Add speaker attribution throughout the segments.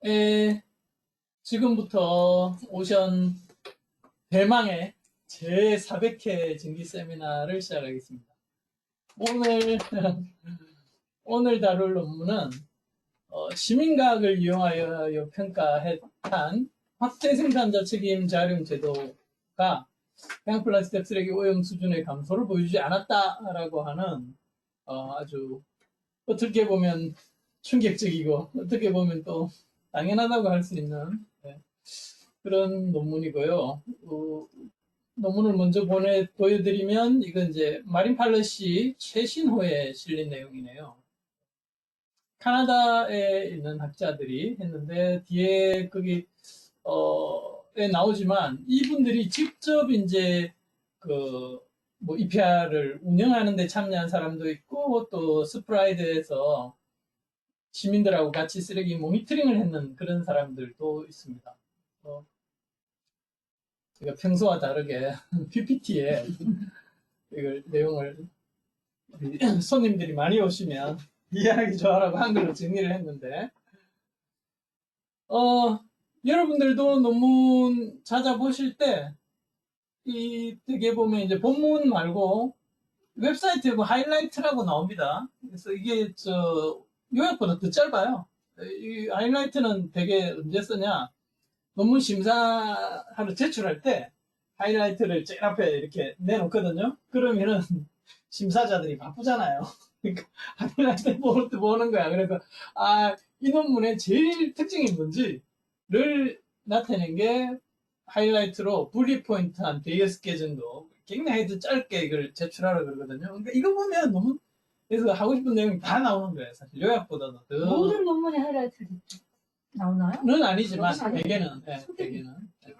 Speaker 1: 에, 지금부터 오션 대망의 제400회 정기 세미나를 시작하겠습니다. 오늘, 오늘 다룰 논문은 시민과학을 이용하여 평가한 확대 생산자 책임 재활용 제도가 해양 플라스틱 쓰레기 오염 수준의 감소를 보여주지 않았다라고 하는 아주 어떻게 보면 충격적이고 어떻게 보면 또 당연하다고 할 수 있는 그런 논문이고요. 논문을 먼저 보여드리면 이건 이제 마린 팔러시 최신호에 실린 내용이네요. 카나다에 있는 학자들이 했는데 뒤에 거기 에 나오지만 이분들이 직접 이제 뭐 EPR을 운영하는 데 참여한 사람도 있고 또 스프라이드에서 시민들하고 같이 쓰레기 모니터링을 했는 그런 사람들도 있습니다. 제가 평소와 다르게 PPT에 이걸 내용을 손님들이 많이 오시면 이해하기 좋아라고 한글로 정리를 했는데 여러분들도 논문 찾아보실 때 되게 보면 이제 본문 말고 웹사이트에 뭐 하이라이트라고 나옵니다. 그래서 이게 요약보다 더 짧아요. 이 하이라이트는 되게 언제 쓰냐? 논문 심사하러 제출할 때 하이라이트를 제일 앞에 이렇게 내놓거든요. 그러면은 심사자들이 바쁘잖아요. 그러니까 하이라이트 보는 거야. 그래서 이 논문의 제일 특징이 뭔지를 나타낸 게 하이라이트로 분리 포인트 한 5개 정도 굉장히 짧게 이걸 제출하라 그러거든요. 그러니까 이거 보면 논문 그래서 하고 싶은 내용이 다 나오는 거예요. 사실 요약보다도 더.
Speaker 2: 모든 논문에 하이라이트를 나오나요?
Speaker 1: 는 아니지만 대개는.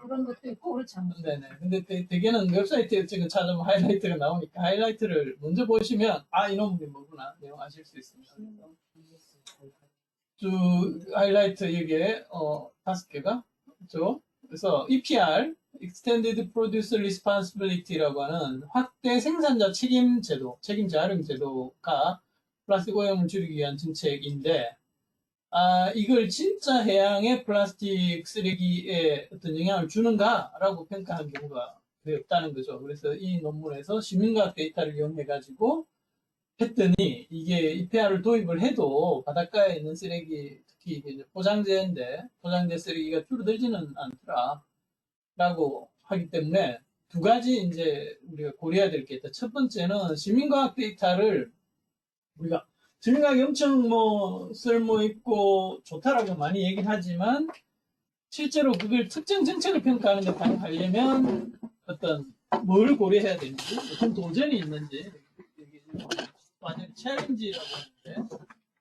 Speaker 2: 그런 것도 있고 그렇지 않나요?
Speaker 1: 네네. 근데 대개는 웹사이트에 지금 찾으면 하이라이트가 나오니까 하이라이트를 먼저 보시면 이 논문이 뭐구나 내용 아실 수 있습니다. 쭉 하이라이트 여기에 5개가 있죠. 그래서 EPR Extended Producer Responsibility라고 하는 확대 생산자 책임 제도, 책임 재활용 제도가 플라스틱 오염을 줄이기 위한 정책인데 이걸 진짜 해양의 플라스틱 쓰레기에 어떤 영향을 주는가라고 평가한 경우가 거의 없다는 거죠. 그래서 이 논문에서 시민과학 데이터를 이용해가지고 했더니 이게 EPR을 도입을 해도 바닷가에 있는 쓰레기, 특히 이게 포장재인데 포장재 쓰레기가 줄어들지는 않더라. 라고 하기 때문에 두 가지 이제 우리가 고려해야 될 게 있다. 첫 번째는 시민과학 데이터를 우리가 시민과학이 엄청 뭐 쓸모 있고 좋다라고 많이 얘기는 하지만 실제로 그걸 특정 정책을 평가하는 데 반영하려면 어떤 뭘 고려해야 되는지 어떤 도전이 있는지 완전 챌린지라고 하는데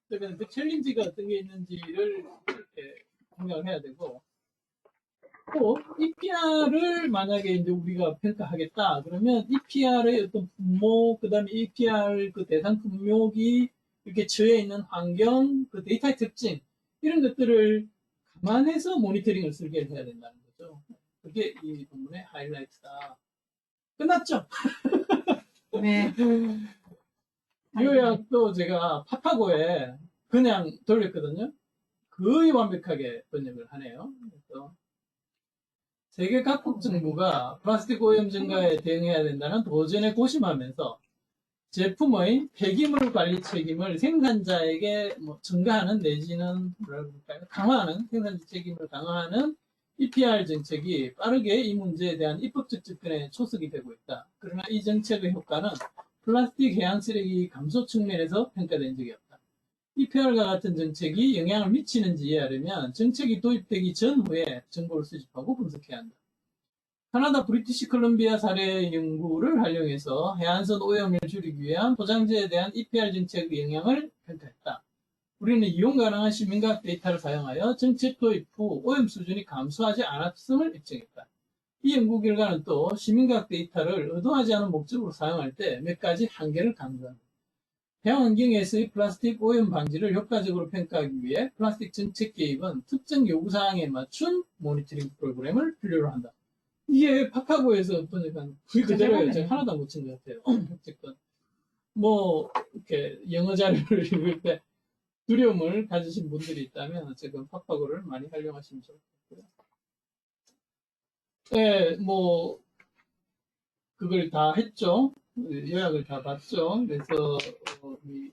Speaker 1: 그러면 그 챌린지가 어떤 게 있는지를 이렇게 공략해야 되고 또 EPR을 만약에 이제 우리가 평가하겠다 그러면 EPR의 어떤 분모 그다음에 EPR 그 대상 품목이 이렇게 처해 있는 환경 그 데이터의 특징 이런 것들을 감안해서 모니터링을 설계를 해야 된다는 거죠. 그게 이 논문의 하이라이트다. 끝났죠?
Speaker 2: 네.
Speaker 1: 요약도 제가 파파고에 그냥 돌렸거든요. 거의 완벽하게 번역을 하네요. 그래서 세계 각국 정부가 플라스틱 오염 증가에 대응해야 된다는 도전에 고심하면서 제품의 폐기물 관리 책임을 생산자에게 증가하는 내지는 강화하는 생산자 책임을 강화하는 EPR 정책이 빠르게 이 문제에 대한 입법적 접근에 초석이 되고 있다. 그러나 이 정책의 효과는 플라스틱 해양 쓰레기 감소 측면에서 평가된 적이 없다. EPR과 같은 정책이 영향을 미치는지 이해하려면 정책이 도입되기 전후에 정보를 수집하고 분석해야 한다. 캐나다 브리티시 컬럼비아 사례 연구를 활용해서 해안선 오염을 줄이기 위한 포장재에 대한 EPR 정책의 영향을 평가했다. 우리는 이용 가능한 시민과학 데이터를 사용하여 정책 도입 후 오염 수준이 감소하지 않았음을 입증했다. 이 연구 결과는 또 시민과학 데이터를 의도하지 않은 목적으로 사용할 때 몇 가지 한계를 강조한다. 해양 환경에서의 플라스틱 오염 방지를 효과적으로 평가하기 위해 플라스틱 정책 개입은 특정 요구사항에 맞춘 모니터링 프로그램을 필요로 한다. 이게 파파고에서 번역한 그 그대로예요. 제가 하나도 안 고친 것 같아요. 어쨌든 뭐 이렇게 영어 자료를 읽을 때 두려움을 가지신 분들이 있다면 어쨌든 팍파고를 많이 활용하시면 좋을 것 같고요. 네, 뭐 그걸 다 했죠. 요약을 다 봤죠. 그래서 이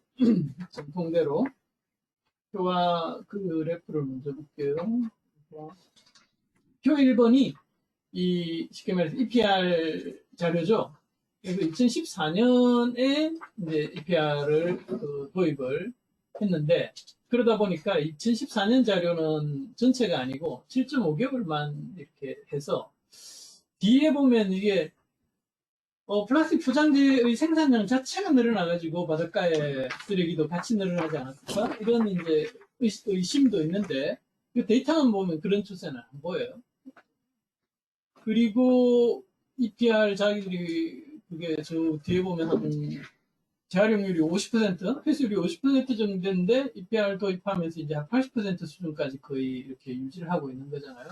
Speaker 1: 전통대로 표와 그래프를 먼저 볼게요. 표 1번이 이 쉽게 말해서 EPR 자료죠. 그래서 2014년에 이제 EPR을 도입을 했는데 그러다 보니까 2014년 자료는 전체가 아니고 7.5개월만 이렇게 해서 뒤에 보면 이게 플라스틱 포장재의 생산량 자체가 늘어나가지고 바닷가에 쓰레기도 같이 늘어나지 않았을까? 이런 이제 의심도 있는데 그 데이터만 보면 그런 추세는 안 보여요. 그리고 EPR 자기들이 그게 저 뒤에 보면 한 재활용률이 50%, 회수율이 50% 정도 되는데 EPR 도입하면서 이제 한 80% 수준까지 거의 이렇게 유지를 하고 있는 거잖아요.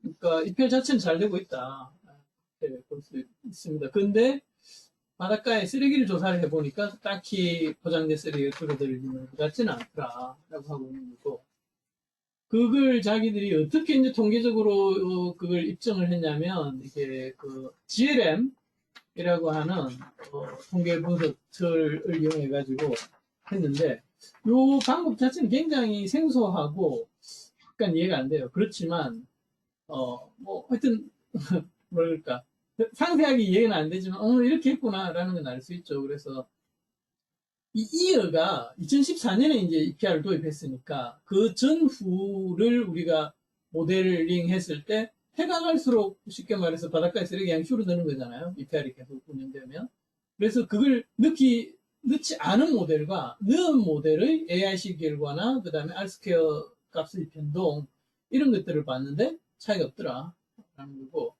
Speaker 1: 그러니까 EPR 자체는 잘 되고 있다. 네, 볼 수 있습니다. 근데 바닷가에 쓰레기를 조사를 해보니까 딱히 포장재 쓰레기가 줄어들는 것 같지는 않더라라고 하고 있는 거고 그걸 자기들이 어떻게 이제 통계적으로 그걸 입증을 했냐면 이게 그 GLM이라고 하는 통계 분석을 이용해 가지고 했는데 요 방법 자체는 굉장히 생소하고 약간 이해가 안 돼요. 그렇지만 뭐 하여튼 뭐랄까 상세하게 이해는 안 되지만 이렇게 했구나라는 건 알 수 있죠. 그래서 이 이어가 2014년에 이제 EPR을 도입했으니까 그 전후를 우리가 모델링 했을 때 해가 갈수록 쉽게 말해서 바닷가의 쓰레기 양이 줄어드는 거잖아요. EPR이 계속 운영되면. 그래서 그걸 넣지 않은 모델과 넣은 모델의 AIC 결과나 그 다음에 R스퀘어 값의 변동 이런 것들을 봤는데 차이가 없더라. 라는 거고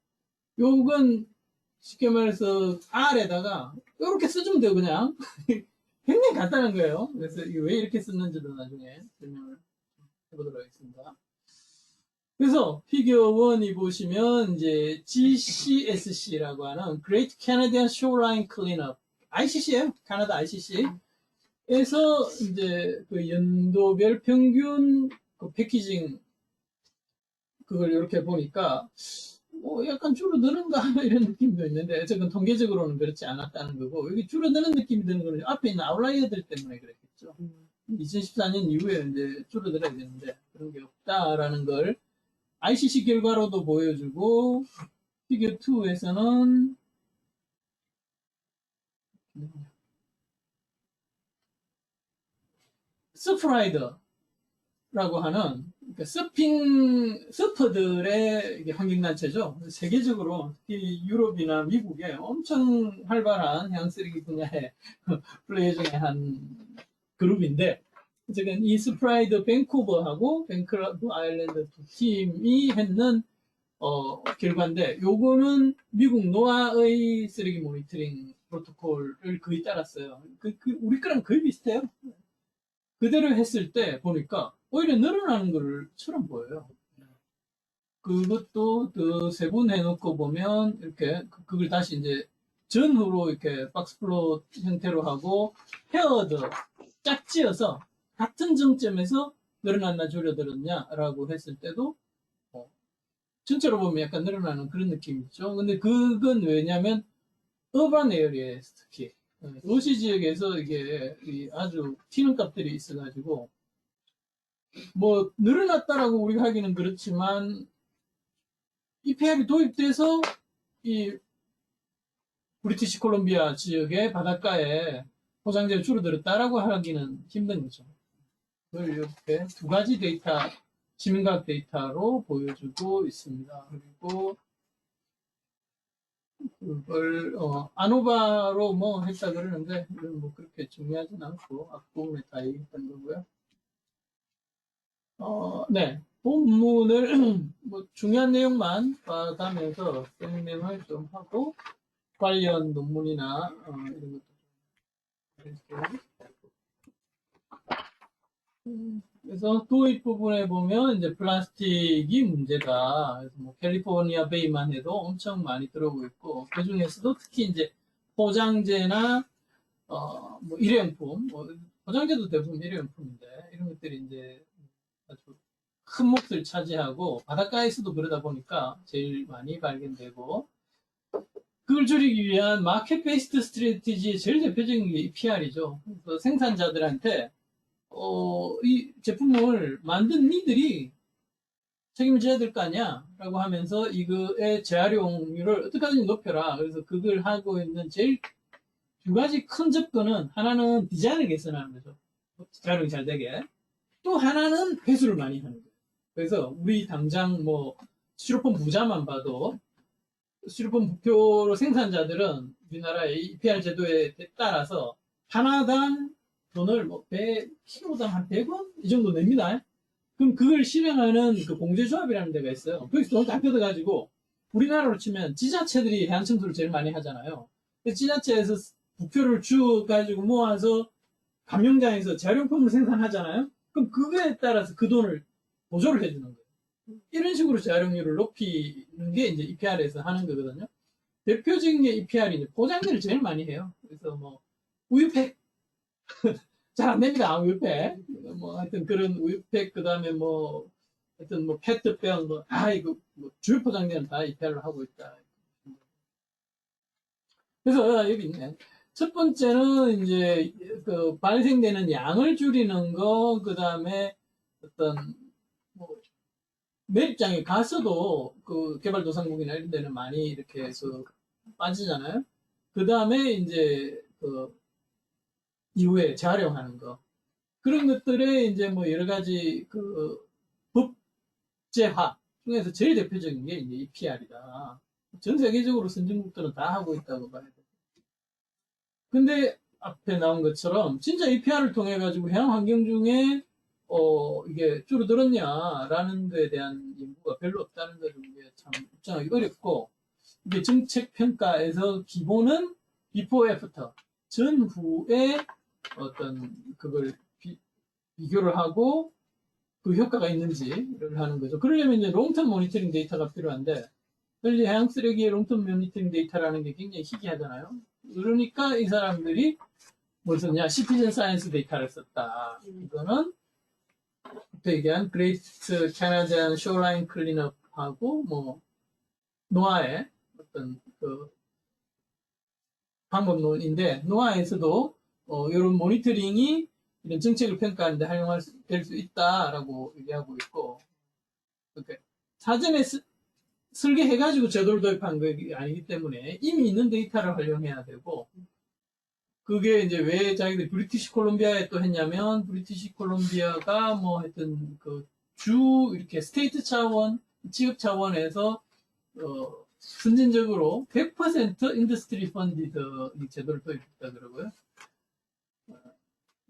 Speaker 1: 요건 쉽게 말해서 R에다가 이렇게 써주면 돼요, 그냥. 굉장히 간단한 거예요. 그래서 이게 왜 이렇게 썼는지도 나중에 설명을 해보도록 하겠습니다. 그래서 피겨 1이 보시면 이제 GCSC라고 하는 Great Canadian Shoreline Cleanup ICC예요. 캐나다 ICC에서 이제 그 연도별 평균 그 패키징 그걸 이렇게 보니까 약간 줄어드는가 이런 느낌도 있는데 어쨌든 통계적으로는 그렇지 않았다는 거고 여기 줄어드는 느낌이 드는 거는 앞에 있는 아웃라이어들 때문에 그랬겠죠. 2014년 이후에 이제 줄어들어야 되는데 그런 게 없다라는 걸 ICC 결과로도 보여주고 피겨 2에서는 서프라이더라고 하는 그러니까 서퍼들의 이게 환경단체죠. 세계적으로 특히 유럽이나 미국에 엄청 활발한 해양쓰레기 분야의 플레이어 중에 한 그룹인데, 어쨌든 이 스프라이더 밴쿠버하고 밴쿠버 아일랜드 두 팀이 했는 결과인데, 요거는 미국 노아의 쓰레기 모니터링 프로토콜을 거의 따랐어요. 우리 거랑 거의 비슷해요. 그대로 했을 때 보니까 오히려 늘어나는 것처럼 보여요. 그것도 더 세분해놓고 보면 이렇게 그걸 다시 이제 전후로 이렇게 박스플롯 형태로 하고 페어드 짝지어서 같은 정점에서 늘어났나 줄어들었냐라고 했을 때도 전체로 보면 약간 늘어나는 그런 느낌이 있죠. 근데 그건 왜냐면 어반 에어리에서 특히 도시 지역에서 이게 아주 튀는 값들이 있어가지고 뭐 늘어났다라고 우리가 하기는 그렇지만 EPR이 도입돼서 이 브리티시 콜롬비아 지역의 바닷가에 포장재가 줄어들었다라고 하기는 힘든 거죠. 그걸 이렇게 두 가지 데이터, 시민과학 데이터로 보여주고 있습니다. 그리고 그걸 아노바로 뭐 했다 그러는데 이건 뭐 그렇게 중요하진 않고 앞부분에 다 얘기했던 거고요. 네. 본문을 뭐 중요한 내용만 봐가면서 설명을 좀 하고 관련 논문이나 이런 것도 그래서 도입 부분에 보면 이제 플라스틱이 문제다. 그래서 뭐 캘리포니아 베이만 해도 엄청 많이 들어오고 있고 그 중에서도 특히 이제 포장재나 뭐 일회용품, 뭐 포장재도 대부분 일회용품인데 이런 것들이 이제 아주 큰 몫을 차지하고 바닷가에서도 그러다 보니까 제일 많이 발견되고 그걸 줄이기 위한 마켓 베이스드 스트래티지의 제일 대표적인 게 PR이죠. 그래서 생산자들한테 이 제품을 만든 니들이 책임을 져야 될 거 아니야? 라고 하면서 이거의 재활용률을 어떻게든 높여라. 그래서 그걸 하고 있는 제일 두 가지 큰 접근은 하나는 디자인을 개선하는 거죠. 재활용이 잘 되게. 또 하나는 회수를 많이 하는 거예요. 그래서 우리 당장 뭐 스티로폼 부자만 봐도 스티로폼 부표 생산자들은 우리나라의 EPR 제도에 따라서 하나당 돈을 뭐 100kg당 한 100원? 이 정도 냅니다. 그럼 그걸 실행하는 그 공제조합이라는 데가 있어요. 거기서 돈을 다 뜯어가지고 우리나라로 치면 지자체들이 해양청소를 제일 많이 하잖아요. 지자체에서 부표를 쭉 가지고 모아서 감영장에서 재활용품을 생산하잖아요. 그럼 그거에 따라서 그 돈을 보조를 해주는 거예요. 이런 식으로 재활용률을 높이는 게 이제 EPR에서 하는 거거든요. 대표적인 게 EPR이 이제 포장재를 제일 많이 해요. 그래서 뭐 우유팩 잘 안 됩니다. 우유팩. 뭐 하여튼 그런 우유팩 그다음에 뭐 하여튼 뭐 페트병 뭐 이거 뭐 주요 포장재는 다 EPR로 하고 있다. 그래서 여기 있네. 첫 번째는 이제 그 발생되는 양을 줄이는 거, 그 다음에 어떤 뭐 매립장에 가서도 그 개발도상국이나 이런 데는 많이 이렇게 그 빠지잖아요. 그 다음에 이제 그 이후에 재활용하는 거. 그런 것들에 이제 뭐 여러 가지 그 법제화 중에서 제일 대표적인 게 이제 EPR이다. 전 세계적으로 선진국들은 다 하고 있다고 봐야 돼. 근데 앞에 나온 것처럼 진짜 EPR을 통해 가지고 해양 환경 중에 이게 줄어들었냐라는 데에 대한 연구가 별로 없다는 것을 이게 참 입증하기 어렵고 이게 정책 평가에서 기본은 before after 전후에 어떤 그걸 비교를 하고 그 효과가 있는지를 하는 거죠. 그러려면 이제 롱텀 모니터링 데이터가 필요한데 빨리 해양 쓰레기의 롱텀 모니터링 데이터라는 게 굉장히 희귀하잖아요. 그러니까 이 사람들이 뭘 썼냐? 시티즌 사이언스 데이터를 썼다. 이거는 또 얘기한 그레이트 캐나디안 쇼라인 클린업하고 뭐 노아의 어떤 그 방법론인데 노아에서도 이런 모니터링이 이런 정책을 평가하는데 될 수 있다라고 얘기하고 있고 그러니까 사전에 설계해가지고 제도를 도입한 게 아니기 때문에 이미 있는 데이터를 활용해야 되고 그게 이제 왜 자기들이 브리티시 콜롬비아에 또 했냐면 브리티시 콜롬비아가 뭐 하여튼 그 주 이렇게 스테이트 차원 지역 차원에서 선진적으로 100% 인더스트리 펀디드 제도를 도입했다 그러고요.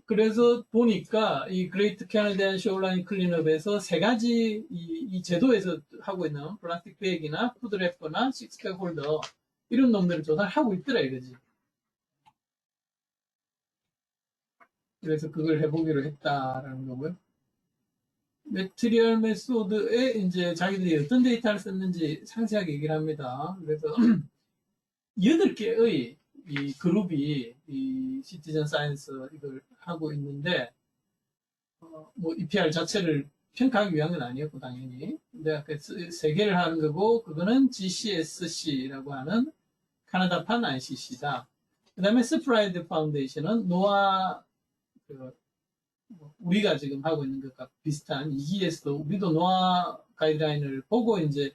Speaker 1: 그래서 보니까 이 그레이트 캐나디안 쇼라인 클린업에서 세 가지 이 제도에서 하고 있는 플라스틱 백이나 푸드래퍼나 식스팩 홀더 이런 놈들을 조사를 하고 있더라 이거지. 그래서 그걸 해보기로 했다라는 거고요. 매트리얼 메소드에 이제 자기들이 어떤 데이터를 썼는지 상세하게 얘기를 합니다. 그래서 8개의 이 그룹이 이 시티즌 사이언스 이걸 하고 있는데 뭐 EPR 자체를 평가하기 위한 건 아니었고 당연히 근데 아까 3개를 하는 거고 그거는 GCSC라고 하는 카나다판 ICC다. 그 다음에 스프라이드 파운데이션은 노아 우리가 지금 하고 있는 것과 비슷한 이기에서도 우리도 노아 가이드라인을 보고 이제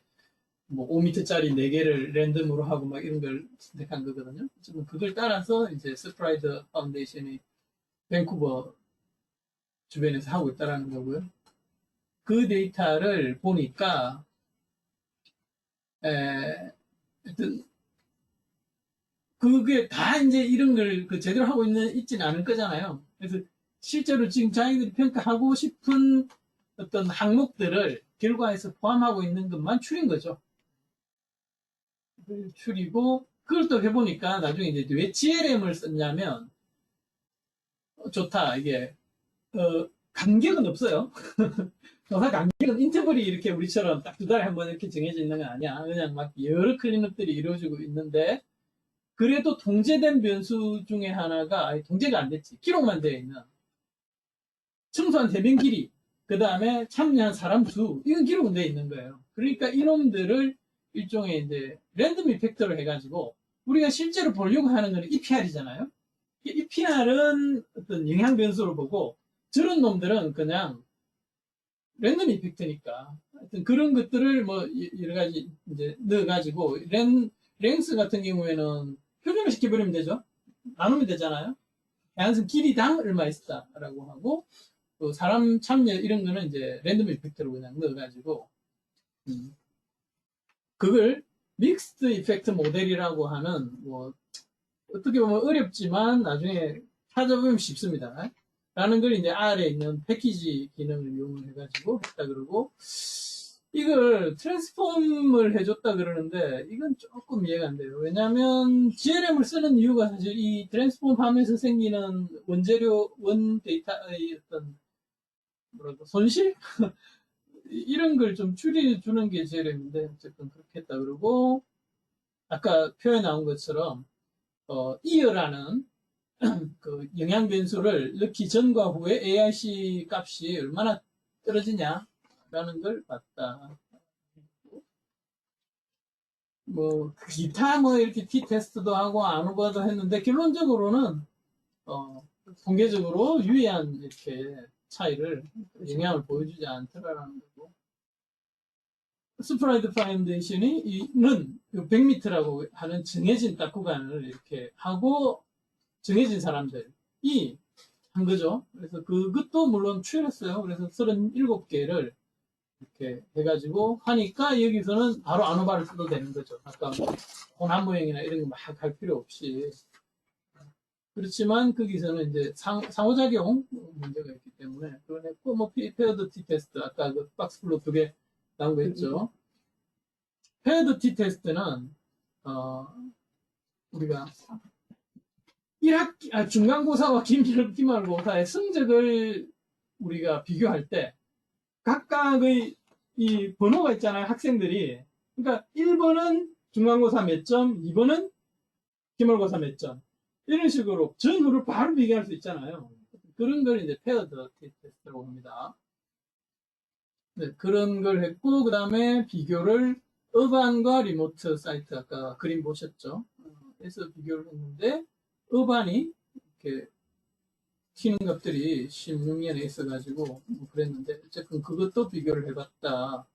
Speaker 1: 뭐 5m짜리 4개를 랜덤으로 하고 막 이런 걸 선택한 거거든요. 지금 그걸 따라서 이제 스프라이드 파운데이션이 밴쿠버 주변에서 하고 있다는 거고요. 그 데이터를 보니까 하여튼 그게 다 이제 이런 걸 제대로 하고 있지는 않을 거잖아요. 그래서 실제로 지금 자기들이 평가하고 싶은 어떤 항목들을 결과에서 포함하고 있는 것만 추린 거죠. 추리고 그걸 또 해보니까 나중에 이제 왜 GLM을 썼냐면 좋다 이게 간격은 없어요. 조사 간격은 인터벌이 이렇게 우리처럼 딱 2달에 한 번 이렇게 정해져 있는 건 아니야. 그냥 막 여러 클린업들이 이루어지고 있는데 그래도 통제된 변수 중에 하나가 통제가 안 됐지. 기록만 되어 있는 청소한 대면 길이, 그 다음에 참여한 사람 수, 이건 기록은 돼 있는 거예요. 그러니까 이놈들을 일종의 이제 랜덤 이펙터로 해가지고 우리가 실제로 보려고 하는 거는 EPR이잖아요. EPR은 어떤 영향 변수로 보고 저런 놈들은 그냥 랜덤 이펙트니까 하여튼 그런 것들을 뭐 여러 가지 이제 넣어가지고 랭스 같은 경우에는 표준화 시켜버리면 되죠. 나누면 되잖아요. 해안선 길이당 얼마 있다라고 하고 또 사람 참여 이런 거는 이제 랜덤 이펙트로 그냥 넣어가지고 그걸 믹스드 이펙트 모델이라고 하는 뭐 어떻게 보면 어렵지만 나중에 찾아보면 쉽습니다. 라는 걸 이제 R에 있는 패키지 기능을 이용해가지고 했다 그러고 이걸 트랜스폼을 해줬다 그러는데 이건 조금 이해가 안 돼요. 왜냐하면 GLM을 쓰는 이유가 사실 이 트랜스폼 하면서 생기는 원재료, 원 데이터의 어떤 뭐랄까 손실? 이런 걸 좀 줄여주는 게 GLM인데 어쨌든 그렇게 했다 그러고 아까 표에 나온 것처럼 이어라는 그 영향 변수를 넣기 전과 후에 AIC 값이 얼마나 떨어지냐라는 걸 봤다. 뭐 기타 뭐 이렇게 T 테스트도 하고 아누바도 했는데 결론적으로는 통계적으로 유의한 이렇게 차이를 영향을 보여주지 않더라라는 거고. 스프라이드 파운데이션이는 100m라고 하는 정해진 딱 구간을 이렇게 하고 정해진 사람들이 한 거죠. 그래서 그것도 물론 추렸어요. 그래서 37개를 이렇게 해가지고 하니까 여기서는 바로 아노바를 써도 되는 거죠. 아까 혼합 모형이나 이런 거 막 할 필요 없이. 그렇지만 거기서는 이제 상호작용 문제가 있기 때문에 그걸 했고 뭐 페어드 T 테스트 아까 그 박스 플롯 2개 나온 거 했죠. 페어드 T 테스트는 우리가 1학기, 중간고사와 기말고사의 성적을 우리가 비교할 때 각각의 이 번호가 있잖아요. 학생들이. 그러니까 1번은 중간고사 몇 점, 2번은 기말고사 몇 점. 이런 식으로 전후를 바로 비교할 수 있잖아요. 그런 걸 이제 페어드 테스트라고 합니다. 네, 그런 걸 했고, 그 다음에 비교를 어반과 리모트 사이트, 아까 그림 보셨죠? 그래서 비교를 했는데, 어반이 이렇게 튀는 것들이 16년에 있어가지고 뭐 그랬는데 어쨌든 그것도 비교를 해봤다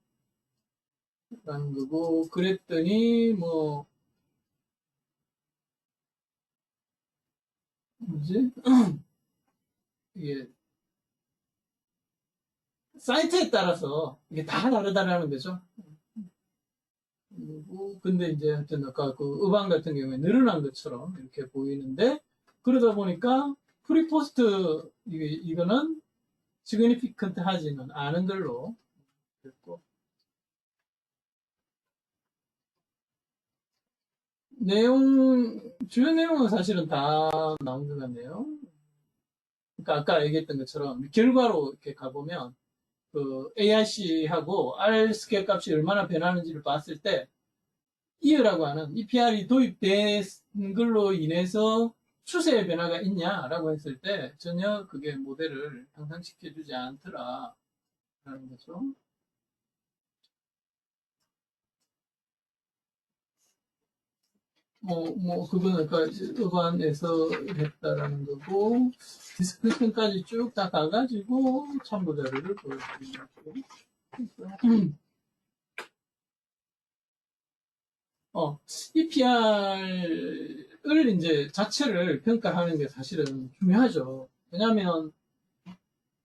Speaker 1: 라는 거고 그랬더니 뭐 뭐지 이게 사이트에 따라서 이게 다 다르다라는 거죠. 그리고 근데 이제 하여튼 아까 그 어반 같은 경우에 늘어난 것처럼 이렇게 보이는데 그러다 보니까 프리포스트 이거는 시그니피컨트 하지는 않은 걸로 됐고 주요 내용은 사실은 다 나온 것 같네요. 그러니까 아까 얘기했던 것처럼 결과로 이렇게 가보면 그 ARC하고 R 스케일 값이 얼마나 변하는지를 봤을 때 이어라고 하는 EPR이 도입된 걸로 인해서 추세의 변화가 있냐라고 했을 때 전혀 그게 모델을 향상시켜주지 않더라라는 거죠. 그거는 아까 어반에서 했다라는 거고, 디스크리션까지 쭉 다 가가지고 참고 자료를 보여드리는 거고. EPR을 이제 자체를 평가하는 게 사실은 중요하죠. 왜냐하면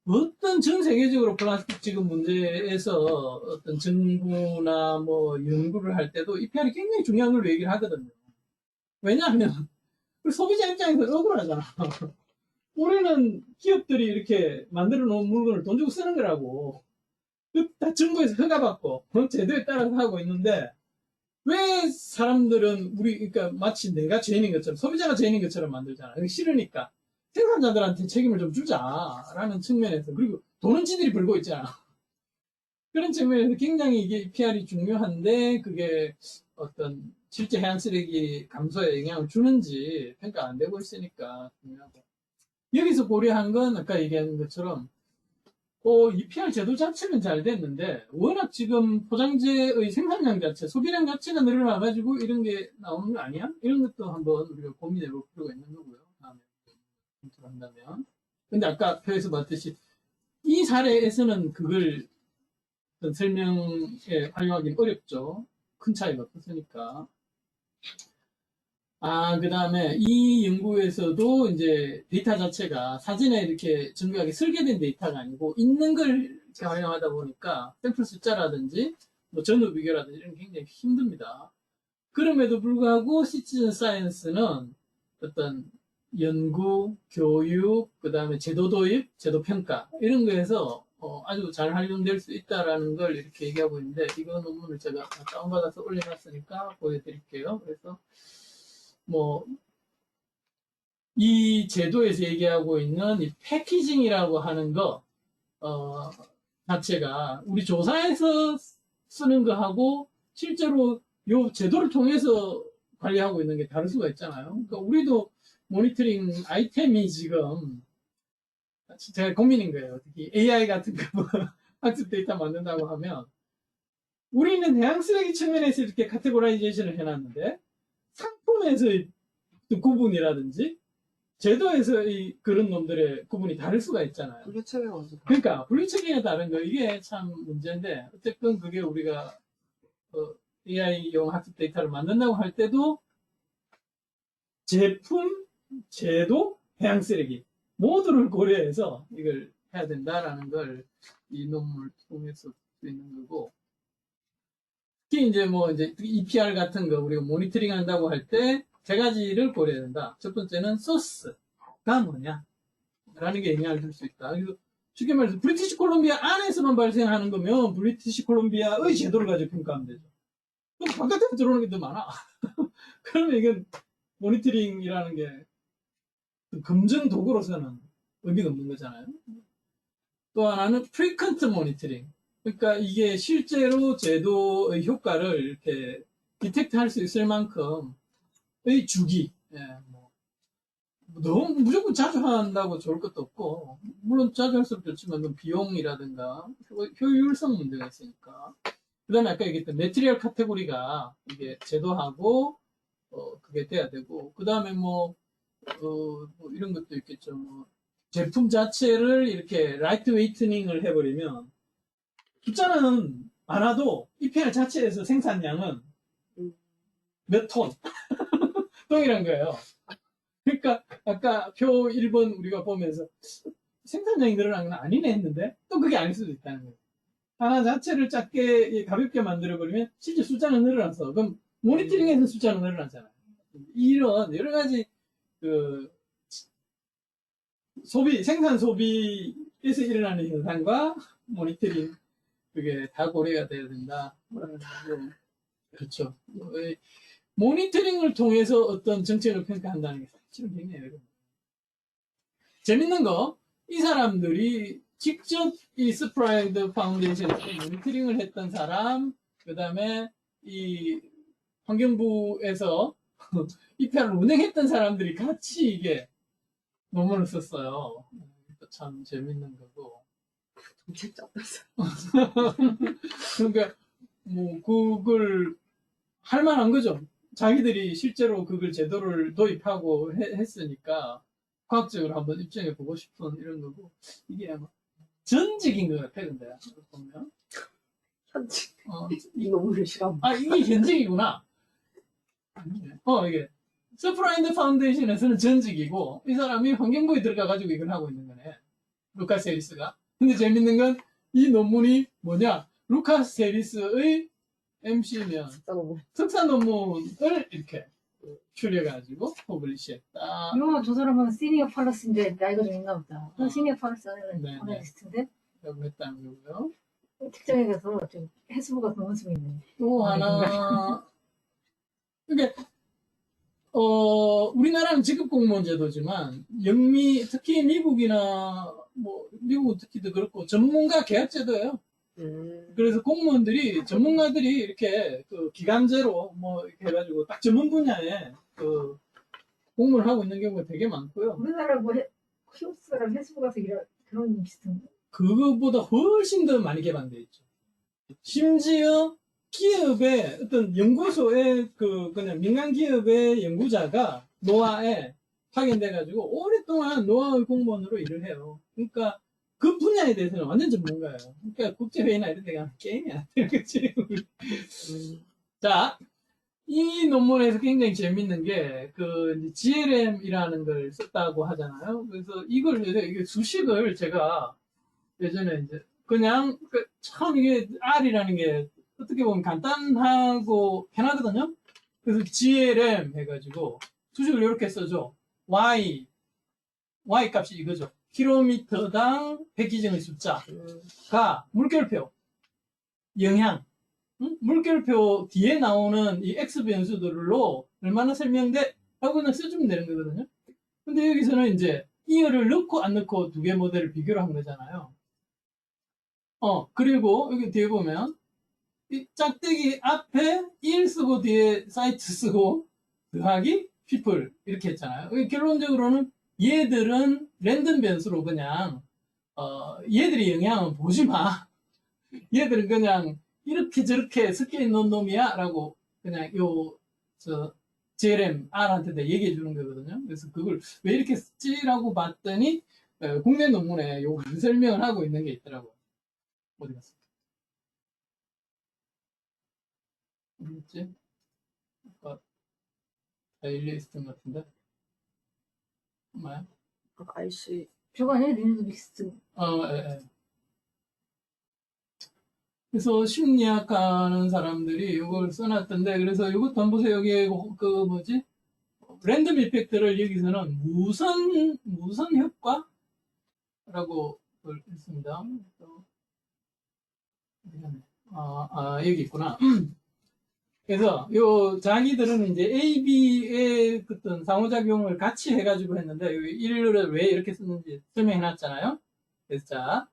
Speaker 1: 어떤 전 세계적으로 플라스틱 지금 문제에서 어떤 정부나 뭐 연구를 할 때도 EPR이 굉장히 중요한 걸 얘기를 하거든요. 왜냐하면 소비자 입장에서 억울하잖아. 우리는 기업들이 이렇게 만들어 놓은 물건을 돈 주고 쓰는 거라고. 다 정부에서 허가받고 제도에 따라서 하고 있는데 왜 사람들은 그러니까 마치 내가 죄인인 것처럼 소비자가 죄인인 것처럼 만들잖아. 싫으니까 생산자들한테 책임을 좀 주자라는 측면에서 그리고 돈은 지들이 벌고 있잖아. 그런 측면에서 굉장히 이게 PR이 중요한데 그게 어떤 실제 해양 쓰레기 감소에 영향을 주는지 평가 안 되고 있으니까 중요하고 여기서 고려한 건 아까 얘기한 것처럼 EPR 제도 자체는 잘 됐는데, 워낙 지금 포장재의 생산량 자체, 소비량 자체가 늘어나가지고 이런 게 나오는 거 아니야? 이런 것도 한번 우리가 고민해 볼 필요가 있는 거고요. 다음에 검토를 한다면. 근데 아까 표에서 봤듯이, 이 사례에서는 그걸 어떤 설명에 활용하기는 어렵죠. 큰 차이가 없으니까. 그 다음에 이 연구에서도 이제 데이터 자체가 사진에 이렇게 정교하게 설계된 데이터가 아니고 있는 걸 이렇게 활용하다 보니까 샘플 숫자라든지 뭐 전후 비교라든지 이런 게 굉장히 힘듭니다. 그럼에도 불구하고 시티즌 사이언스는 어떤 연구, 교육, 그 다음에 제도 도입, 제도 평가 이런 거에서 아주 잘 활용될 수 있다라는 걸 이렇게 얘기하고 있는데 이거 논문을 제가 다운받아서 올려놨으니까 보여드릴게요. 그래서 뭐 이 제도에서 얘기하고 있는 이 패키징이라고 하는 거 자체가 우리 조사에서 쓰는 거하고 실제로 이 제도를 통해서 관리하고 있는 게 다를 수가 있잖아요. 그러니까 우리도 모니터링 아이템이 지금 제가 고민인 거예요. 특히 AI 같은 거 학습 데이터 만든다고 하면 우리는 해양 쓰레기 측면에서 이렇게 카테고라이제이션을 해놨는데 상품에서의 구분이라든지 제도에서의 그런 놈들의 구분이 다를 수가 있잖아요.
Speaker 3: 분류체계가 완전
Speaker 1: 그러니까 분류체계가 다른 거 이게 참 문제인데 어쨌든 그게 우리가 AI용 학습 데이터를 만든다고 할 때도 제품, 제도, 해양 쓰레기 모두를 고려해서 이걸 해야 된다라는 걸 이 논문을 통해서 수 있는 거고 특히 이제 뭐 이제 EPR 같은 거 우리가 모니터링 한다고 할 때 세 가지를 고려해야 된다. 첫 번째는 소스가 뭐냐 라는 게 영향을 줄 수 있다. 그래서 쉽게 말해서 브리티시 콜롬비아 안에서만 발생하는 거면 브리티시 콜롬비아의 제도를 가지고 평가하면 되죠. 그럼 바깥에서 들어오는 게 더 많아. 그러면 이건 모니터링이라는 게 검증 도구로서는 의미가 없는 거잖아요. 또 하나는 frequent 모니터링. 그러니까 이게 실제로 제도의 효과를 이렇게 디텍트 할 수 있을 만큼의 주기. 예, 뭐 너무 무조건 자주 한다고 좋을 것도 없고, 물론 자주 할수록 좋지만 그 비용이라든가 효율성 문제가 있으니까. 그 다음에 아까 얘기했던 매트리얼 카테고리가 이게 제도하고 그게 돼야 되고, 그 다음에 뭐 이런 것도 있겠죠. 뭐 제품 자체를 이렇게 라이트 웨이트닝을 해버리면 숫자는 많아도 EPR 자체에서 생산량은 몇 톤? 동일한 거예요. 그러니까 아까 표 1번 우리가 보면서 생산량이 늘어난 건 아니네 했는데 또 그게 아닐 수도 있다는 거예요. 하나 자체를 작게 가볍게 만들어버리면 실제 숫자는 늘어나서 그럼 모니터링에서 숫자는 늘어나잖아요. 이런 여러 가지 그 생산 소비에서 일어나는 현상과 모니터링 그게 다 고려가 돼야 된다. 그렇죠. 모니터링을 통해서 어떤 정책을 평가한다는 게 사실은 굉장히 어려워요. 재밌는 거, 이 사람들이 직접 이 스프라이드 파운데이션에서 모니터링을 했던 사람, 그 다음에 이 환경부에서 EPR을 운행했던 사람들이 같이 이게 논문을 썼어요. 참 재밌는 거고.
Speaker 3: 정책 잡았어.
Speaker 1: 그러니까 뭐 그걸 할 만한 거죠. 자기들이 실제로 그걸 제도를 도입하고 했으니까 과학적으로 한번 입증해 보고 싶은 이런 거고 이게 아마 전직인 것 같아. 근데 보면
Speaker 3: 현직. 이 논문을 싫어합니다.
Speaker 1: 이게 현직이구나. 이게 서프라인드 파운데이션에서는 전직이고 이 사람이 환경부에 들어가가지고 이걸 하고 있는 거네. 루카스 해리스가. 근데 재밌는 건 이 논문이 뭐냐? 루카스 해리스의 MC면 석사 논문을 이렇게 추려가지고 퍼블리시했다.
Speaker 2: 이거 저 사람은 시니어 팔러스인데 나이가 좀 있나 보다. 시니어 팔러스는
Speaker 1: 네,
Speaker 2: 아나리스트인데
Speaker 1: 라고 했다는 거고요.
Speaker 2: 특정에 가서 좀 해수부 같은 원숭이 있네.
Speaker 1: 또 하나, 그러니까 우리나라는 직급 공무원 제도지만 특히 미국이나 뭐 미국은 특히 더 그렇고 전문가 계약 제도예요. 그래서 공무원들이 전문가들이 이렇게 그 기간제로 뭐 이렇게 해가지고 딱 전문 분야에 그 공무를 하고 있는 경우가 되게 많고요.
Speaker 2: 우리나라 뭐 히오스랑 해수부 가서 그런 비슷한
Speaker 1: 그거보다 훨씬 더 많이 개방되어 있죠. 심지어 기업의 어떤 연구소의 그냥 민간 기업의 연구자가 노아에 파견돼가지고 오랫동안 노아의 공무원으로 일을 해요. 그러니까 그 분야에 대해서는 완전 전문가예요. 그러니까 국제회의나 이런 데 가면 게임이 안 되는 거지. 자, 이 논문에서 굉장히 재밌는 게, GLM이라는 걸 썼다고 하잖아요. 그래서 이게 수식을 제가 예전에 이제, 그냥, 참 이게 R이라는 게 어떻게 보면 간단하고 편하거든요? 그래서 GLM 해가지고 수식을 이렇게 써줘. Y 값이 이거죠. 킬로미터당 대기증의 숫자가 물결표, 영향, 물결표 뒤에 나오는 이 X 변수들로 얼마나 설명돼? 라고 그냥 써주면 되는 거거든요. 근데 여기서는 이제 이어를 넣고 안 넣고 두 개 모델을 비교를 한 거잖아요. 그리고 여기 뒤에 보면 이 짝대기 앞에 1 쓰고 뒤에 사이트 쓰고 더하기 people 이렇게 했잖아요. 결론적으로는 얘들은 랜덤 변수로 그냥 얘들이 영향은 보지 마. 얘들은 그냥 이렇게 저렇게 섞여 있는 놈이야 라고 그냥 GLM R한테 얘기해 주는 거거든요. 그래서 그걸 왜 이렇게 쓰지라고 봤더니 국내 논문에 요걸 설명을 하고 있는 게 있더라고요. 어디 갔어? 어디 있지? 아까 다일리에 있었던 것 같은데? 뭐야?
Speaker 3: IC.
Speaker 2: 저거 아니야? 리누드 믹스.
Speaker 1: 예. 그래서 심리학하는 사람들이 이걸 써놨던데, 그래서 이것도 한번 보세요. 여기 랜덤 이펙트를 여기서는 무선 효과라고 했습니다. 여기 있구나. 그래서 자기들은 이제 A, B의 어떤 상호작용을 같이 해가지고 했는데, 여기 1을 왜 이렇게 썼는지 설명해놨잖아요. 그래서 자,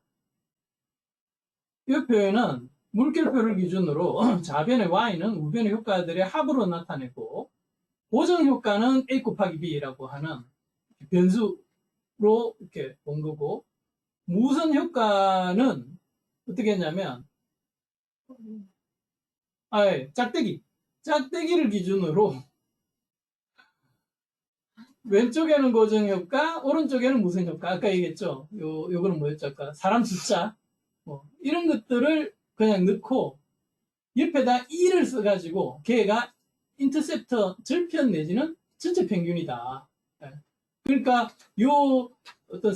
Speaker 1: 이 표현은 물결표를 기준으로 좌변의 Y는 우변의 효과들의 합으로 나타내고, 보정 효과는 A 곱하기 B라고 하는 변수로 이렇게 본 거고, 무선 효과는 어떻게 했냐면, 짝대기를 기준으로 왼쪽에는 고정 효과, 오른쪽에는 무선 효과. 아까 얘기했죠. 요거는 뭐였죠? 아까 사람 숫자. 이런 것들을 그냥 넣고 옆에다 2를 써가지고 걔가 인터셉터 절편 내지는 전체 평균이다. 그러니까 어떤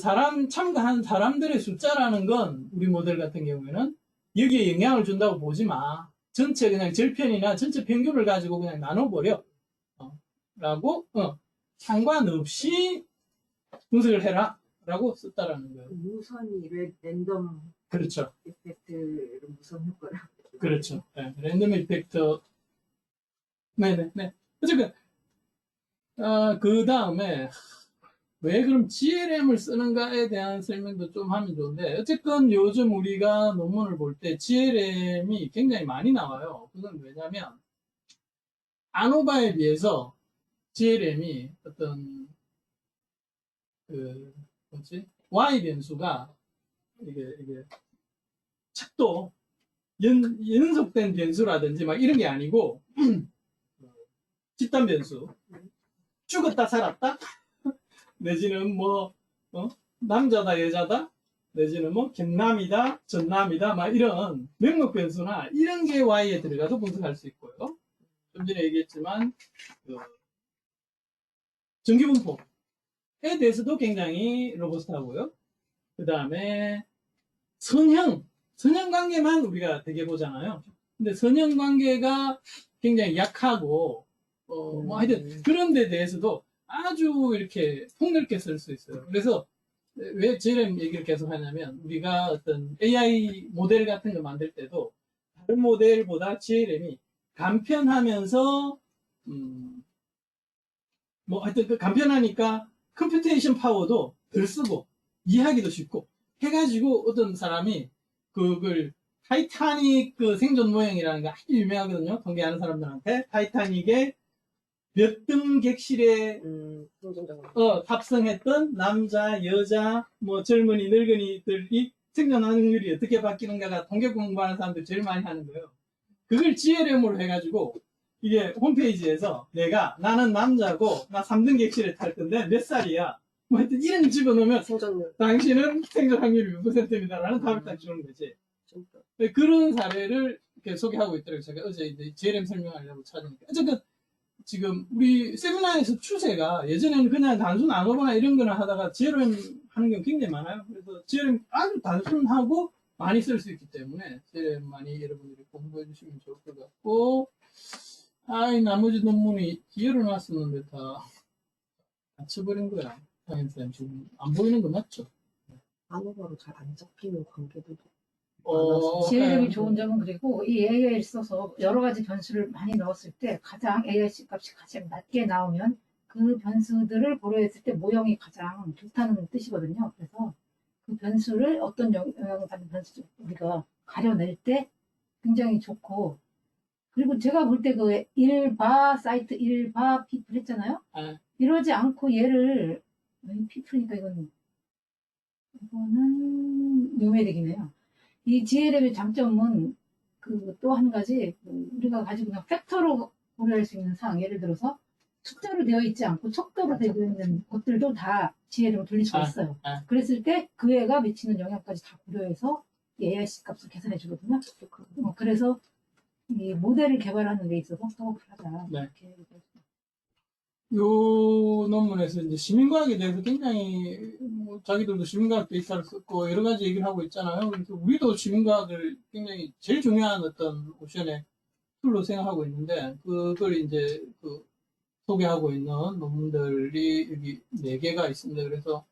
Speaker 1: 참가한 사람들의 숫자라는 건 우리 모델 같은 경우에는 여기에 영향을 준다고 보지 마. 전체 그냥 절편이나 전체 평균을 가지고 그냥 나눠버려. 라고 상관없이 분석을 해라. 라고 썼다라는 거예요.
Speaker 3: 무선이 랜덤
Speaker 1: 그렇죠.
Speaker 3: 이펙트를 무선 효과라.
Speaker 1: 그렇죠. 네, 랜덤 이펙트. 네네네. 어쨌든, 그 다음에, 왜 그럼 GLM을 쓰는가에 대한 설명도 좀 하면 좋은데, 어쨌든 요즘 우리가 논문을 볼 때 GLM이 굉장히 많이 나와요. 그건 왜냐면, 아노바에 비해서 GLM이 어떤, Y 변수가, 이게, 척도, 연속된 변수라든지 막 이런 게 아니고, 집단 변수. 죽었다 살았다? 내지는 남자다 여자다? 내지는 gen남이다 전남이다 막 이런 명목 변수나 이런 게 Y에 들어가도 분석할 수 있고요. 좀 전에 얘기했지만 전기분포에 대해서도 굉장히 로버스트하고요. 그 다음에 선형 관계만 우리가 되게 보잖아요. 근데 선형 관계가 굉장히 약하고 하여튼 그런 데 대해서도 아주 이렇게 폭넓게 쓸 수 있어요. 그래서 왜 GLM 얘기를 계속 하냐면 우리가 어떤 AI 모델 같은 거 만들 때도 다른 모델보다 GLM이 간편하면서 하여튼 그 간편하니까 컴퓨테이션 파워도 덜 쓰고 이해하기도 쉽고 해가지고 어떤 사람이 그걸 타이타닉 그 생존 모형이라는 게 아주 유명하거든요. 통계하는 사람들한테 타이타닉의 몇 등 객실에 탑승했던 남자, 여자, 젊은이, 늙은이들이 생존 확률이 어떻게 바뀌는가가 통계 공부하는 사람들 제일 많이 하는 거예요. 그걸 GLM으로 해가지고 이게 홈페이지에서 나는 남자고 나 3등 객실에 탈 건데 몇 살이야? 뭐 하여튼 이런 거 집어넣으면
Speaker 3: 생존율.
Speaker 1: 당신은 생존 확률이 몇 %입니다라는 답을 딱 주는 거지.
Speaker 3: 진짜.
Speaker 1: 그런 사례를 이렇게 소개하고 있더라고요. 제가 어제 이제 GLM 설명하려고 찾으니까. 어쨌든 지금 우리 세미나에서 추세가 예전에는 그냥 단순 안오거나 이런 거나 하다가 GLM 하는 게 굉장히 많아요. 그래서 GLM 아주 단순하고 많이 쓸 수 있기 때문에 GLM 많이 여러분들이 공부해 주시면 좋을 것 같고, 나머지 논문이 기여를 놨었는데 다 갇혀버린 거야. 당연히 지금 안 보이는 거 맞죠?
Speaker 3: 단어로 잘 안 잡히는 관계도
Speaker 2: GLM이
Speaker 1: 네.
Speaker 2: 좋은 점은 그리고 이 AI를 써서 여러 가지 변수를 많이 넣었을 때 가장 AIC 값이 가장 낮게 나오면 그 변수들을 고려했을 때 모형이 가장 좋다는 뜻이거든요. 그래서 그 변수를 어떤 영향을 받는 변수 우리가 가려낼 때 굉장히 좋고, 그리고 제가 볼 때 그 일바 사이트 일바 피플 했잖아요.
Speaker 1: 네.
Speaker 2: 이러지 않고 얘를 피플이니까 이거는 뉴메릭이네요. 이 GLM의 장점은 그 또 한 가지 우리가 가지고 있는 팩터로 고려할 수 있는 사항, 예를 들어서 숫자로 되어 있지 않고 척도로 되어 있는 것들도 다 GLM을 돌릴 수가 있어요. 그랬을 때 그 애가 미치는 영향까지 다 고려해서 이 AIC 값을 계산해 주거든요. 그래서 이 모델을 개발하는 데 있어서 더 편하다.
Speaker 1: 네.
Speaker 2: 이렇게 얘기했어요.
Speaker 1: 요 논문에서 이제 시민과학에 대해서 굉장히 자기들도 시민과학 데이터를 썼고 여러 가지 얘기를 하고 있잖아요. 그래서 우리도 시민과학을 굉장히 제일 중요한 어떤 옵션의 툴로 생각하고 있는데 그걸 이제 소개하고 있는 논문들이 여기 4개가 있습니다. 그래서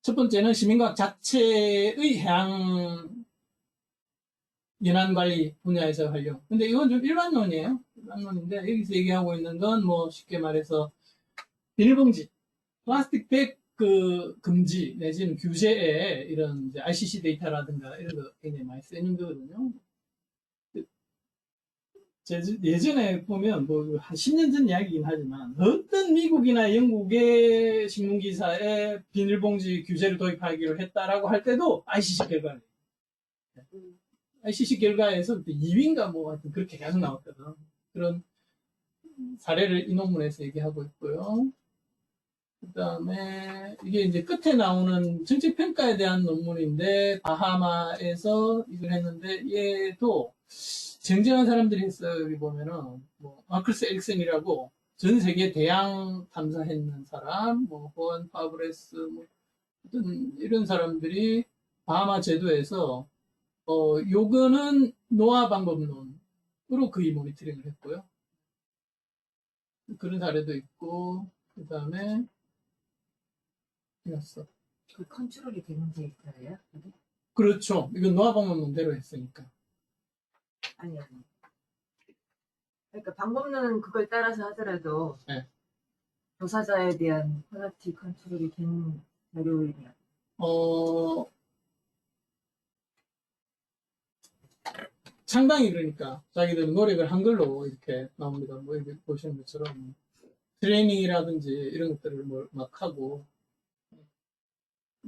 Speaker 1: 첫 번째는 시민과학 자체의 해양 연안관리 분야에서 활용. 근데 이건 좀 일반론이에요. 일반론인데 여기서 얘기하고 있는 건 뭐 쉽게 말해서 비닐봉지, 플라스틱백 금지 내지는 규제에 이런 이제 RCC 데이터라든가 이런 거 굉장히 많이 쓰이는 거거든요. 예전에 보면 뭐 한 10년 전 이야기이긴 하지만 어떤 미국이나 영국의 신문기사에 비닐봉지 규제를 도입하기로 했다라고 할 때도 ICC 결과예요. ICC 결과에서 2위인가 뭐 하여튼 그렇게 계속 나왔거든. 그런 사례를 이 논문에서 얘기하고 있고요. 그 다음에 이게 이제 끝에 나오는 정책평가에 대한 논문인데 바하마에서 이걸 했는데 얘도 쟁쟁한 사람들이 했어요. 여기 보면은 뭐 마크스 에릭슨이라고 전 세계 대양 탐사했는 사람, 뭐 호안 파브레스 뭐 어떤 이런 사람들이 바하마 제도에서 요거는 노화 방법론으로 거의 모니터링을 했고요. 그런 사례도 있고, 그 다음에, 이었어.
Speaker 3: 그 컨트롤이 되는 데이터예요?
Speaker 1: 그렇죠. 이건 노화 방법론대로 했으니까.
Speaker 3: 아니. 그러니까 방법론은 그걸 따라서 하더라도
Speaker 1: 네.
Speaker 3: 조사자에 대한 퀄리티 컨트롤이 되는 자료이냐.
Speaker 1: 상당히 그러니까 자기들은 노력을 한 걸로 이렇게 나옵니다. 뭐 이렇게 보시는 것처럼 트레이닝이라든지 이런 것들을 막 하고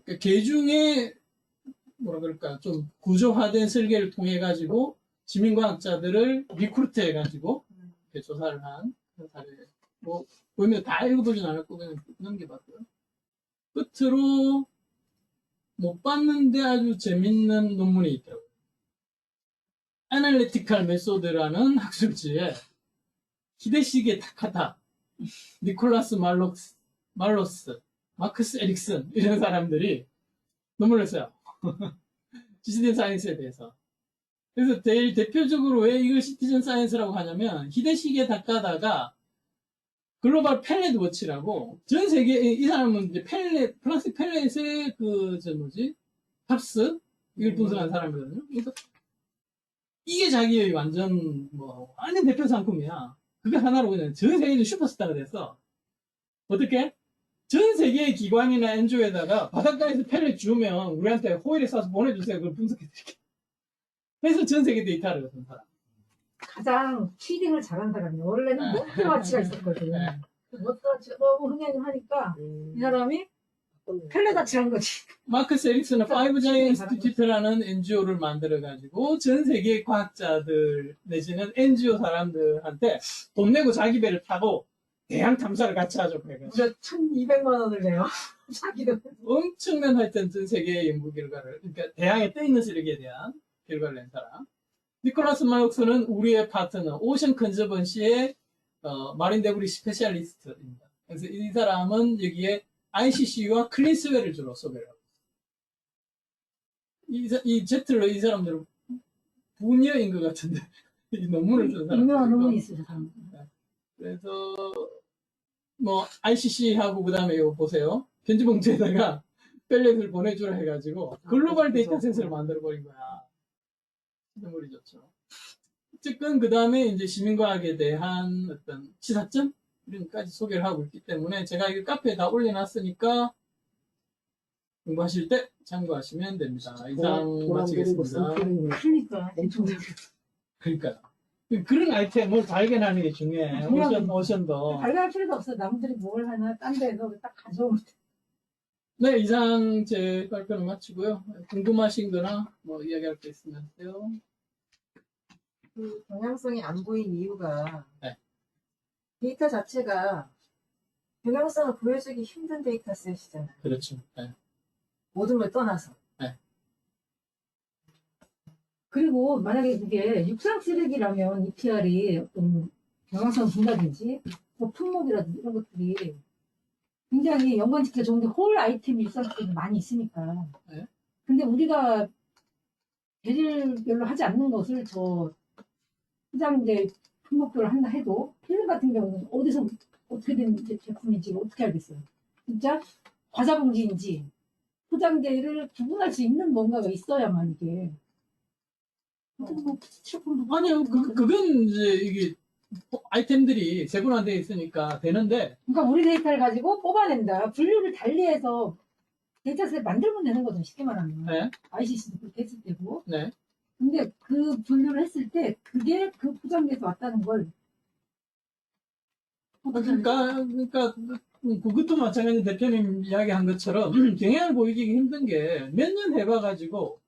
Speaker 1: 그러니까 개중에 뭐라 그럴까 좀 구조화된 설계를 통해 가지고 시민과학자들을 리크루트 해가지고 이렇게 조사를 한 그런 사례. 뭐 보면 다 읽어보진 않았고 그냥 넘겨봤고요. 끝으로 못 봤는데 아주 재밌는 논문이 있더라고요. 애널리티컬 메소드라는 학술지에 히데시게 타카타, 니콜라스 말로스, 마크스 에릭슨 이런 사람들이 논문을 써요. 시티즌 사이언스에 대해서. 그래서 제일 대표적으로 왜 이걸 시티즌 사이언스라고 하냐면 히데시게 타카다가 글로벌 펠렛 워치라고 전 세계 이 사람은 이제 플라스틱 펠렛의 탑스 이걸 분석한 사람이거든요. 그래서 이게 자기의 완전 대표 상품이야. 그게 하나로 그냥 전 세계의 슈퍼스타가 됐어. 어떻게? 전 세계의 기관이나 NGO에다가 바닷가에서 펠렛 주면 우리한테 호일에 싸서 보내주세요. 그걸 분석해드릴게. 그래서 전 세계 데이터를 얻은 사람.
Speaker 2: 가장 키딩을 잘한 사람이에요. 원래는 워터와치가 있었거든.
Speaker 1: 네.
Speaker 2: 워터와치가 너무 흥행을 하니까 이 사람이 펠레다 칠한 거지.
Speaker 1: 마크스 에릭슨은 파이브 자이
Speaker 2: 잘하는
Speaker 1: 인스티튜트라는 NGO를 만들어가지고 전 세계 과학자들 내지는 NGO 사람들한테 돈 내고 자기 배를 타고 대양 탐사를 같이 하자고 해가지고
Speaker 3: 무려 1,200만 원을 내요. 자기도.
Speaker 1: 엄청난 하여튼 전 세계 연구 결과를, 그러니까 대양에 떠있는 쓰레기에 대한 결과를 낸 사람. 니콜라스 마역스는 우리의 파트너 오션 컨저번시의 마린 데브리 스페셜리스트입니다. 그래서 이 사람은 여기에 ICC와 클린스웰을 주로 소개를 하고 있어요. 이 제틀러 이 사람들은 부녀인 것 같은데 이 논문을 쓴 사람.
Speaker 2: 유명한 논문이 있어요, 사람.
Speaker 1: 그래서 뭐 ICC하고 그다음에 이거 보세요. 편지 봉투에다가 펠렛을 보내주라 해가지고 글로벌 데이터셋을 만들어 버린 거야. 눈물이 좋죠. 어쨌든 그 다음에 이제 시민과학에 대한 어떤 시사점 이런 것까지 소개를 하고 있기 때문에 제가 이 카페에 다 올려놨으니까 공부하실 때 참고하시면 됩니다. 이상 마치겠습니다.
Speaker 2: 그러니까 엄청
Speaker 1: 그러니까 그런 아이템을 발견하는 게 중요해. 오션도.
Speaker 2: 발견할 필요도 없어. 남들이 뭘 하나 딴 데서 딱 가져오면 돼.
Speaker 1: 네, 이상 제 발표는 마치고요. 궁금하신 거나 뭐 이야기할 게 있으면 하세요.
Speaker 3: 그 경향성이 안 보인 이유가
Speaker 1: 네.
Speaker 3: 데이터 자체가 경향성을 보여주기 힘든 데이터셋이잖아요.
Speaker 1: 그렇죠. 네.
Speaker 3: 모든 걸 떠나서.
Speaker 2: 그리고 만약에 그게 육상 쓰레기라면 EPR이 어떤 경향성 준다든지 뭐 품목이라든지 이런 것들이 굉장히 연관짓기가 좋은데 홀 아이템이 육상 쓰레기 많이 있으니까.
Speaker 1: 네.
Speaker 2: 근데 우리가 배일별로 하지 않는 것을 저 포장재 품목별로 한다 해도 필름 같은 경우는 어디서 어떻게 된 제품인지 어떻게 알겠어요. 진짜 과자 봉지인지 포장재를 구분할 수 있는 뭔가가 있어야만 이게. 뭐
Speaker 1: 아니요, 그건 이제 이게 아이템들이 세분화되어 있으니까 되는데,
Speaker 2: 그러니까 우리 데이터를 가지고 뽑아낸다. 분류를 달리해서 데이터셋 만들면 되는 거죠. 쉽게 말하면.
Speaker 1: 네.
Speaker 2: ICC도 그렇게 했을 때고.
Speaker 1: 네.
Speaker 2: 근데 그 분류를 했을 때 그게 그 포장재에서 왔다는 걸
Speaker 1: 그러니까 그것도 마찬가지 대표님 이야기한 것처럼 경향을 보이기 힘든 게 몇 년 해봐가지고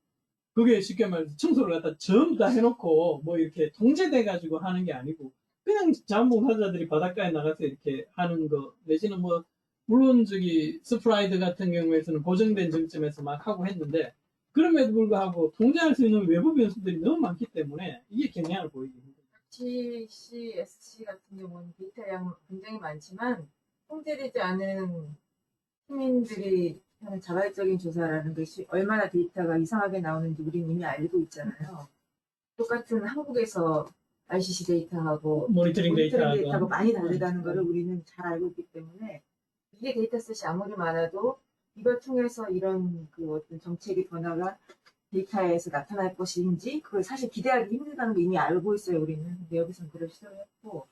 Speaker 1: 그게 쉽게 말해서 청소를 갖다 전부 다 해놓고 뭐 이렇게 통제돼가지고 하는 게 아니고 그냥 자원봉사자들이 바닷가에 나가서 이렇게 하는 거 내지는 뭐 물론 저기 스프라이드 같은 경우에서는 고정된 정점에서 막 하고 했는데 그럼에도 불구하고 통제할 수 있는 외부 변수들이 너무 많기 때문에 이게 경향을 보이기 힘들어요.
Speaker 3: GC, SC 같은 경우는 데이터량 굉장히 많지만 통제되지 않은 시민들이 하는 자발적인 조사라는 것이 얼마나 데이터가 이상하게 나오는지 우리는 이미 알고 있잖아요. 똑같은 한국에서 ICC 데이터하고
Speaker 1: 모니터링 데이터하고
Speaker 3: 많이 다르다는 것을 우리는 잘 알고 있기 때문에 이게 데이터셋이 아무리 많아도 이걸 통해서 이런 그 어떤 정책의 변화가 데이터에서 나타날 것인지 그걸 사실 기대하기 힘들다는 걸 이미 알고 있어요. 우리는. 근데 여기서는 그걸 시도했고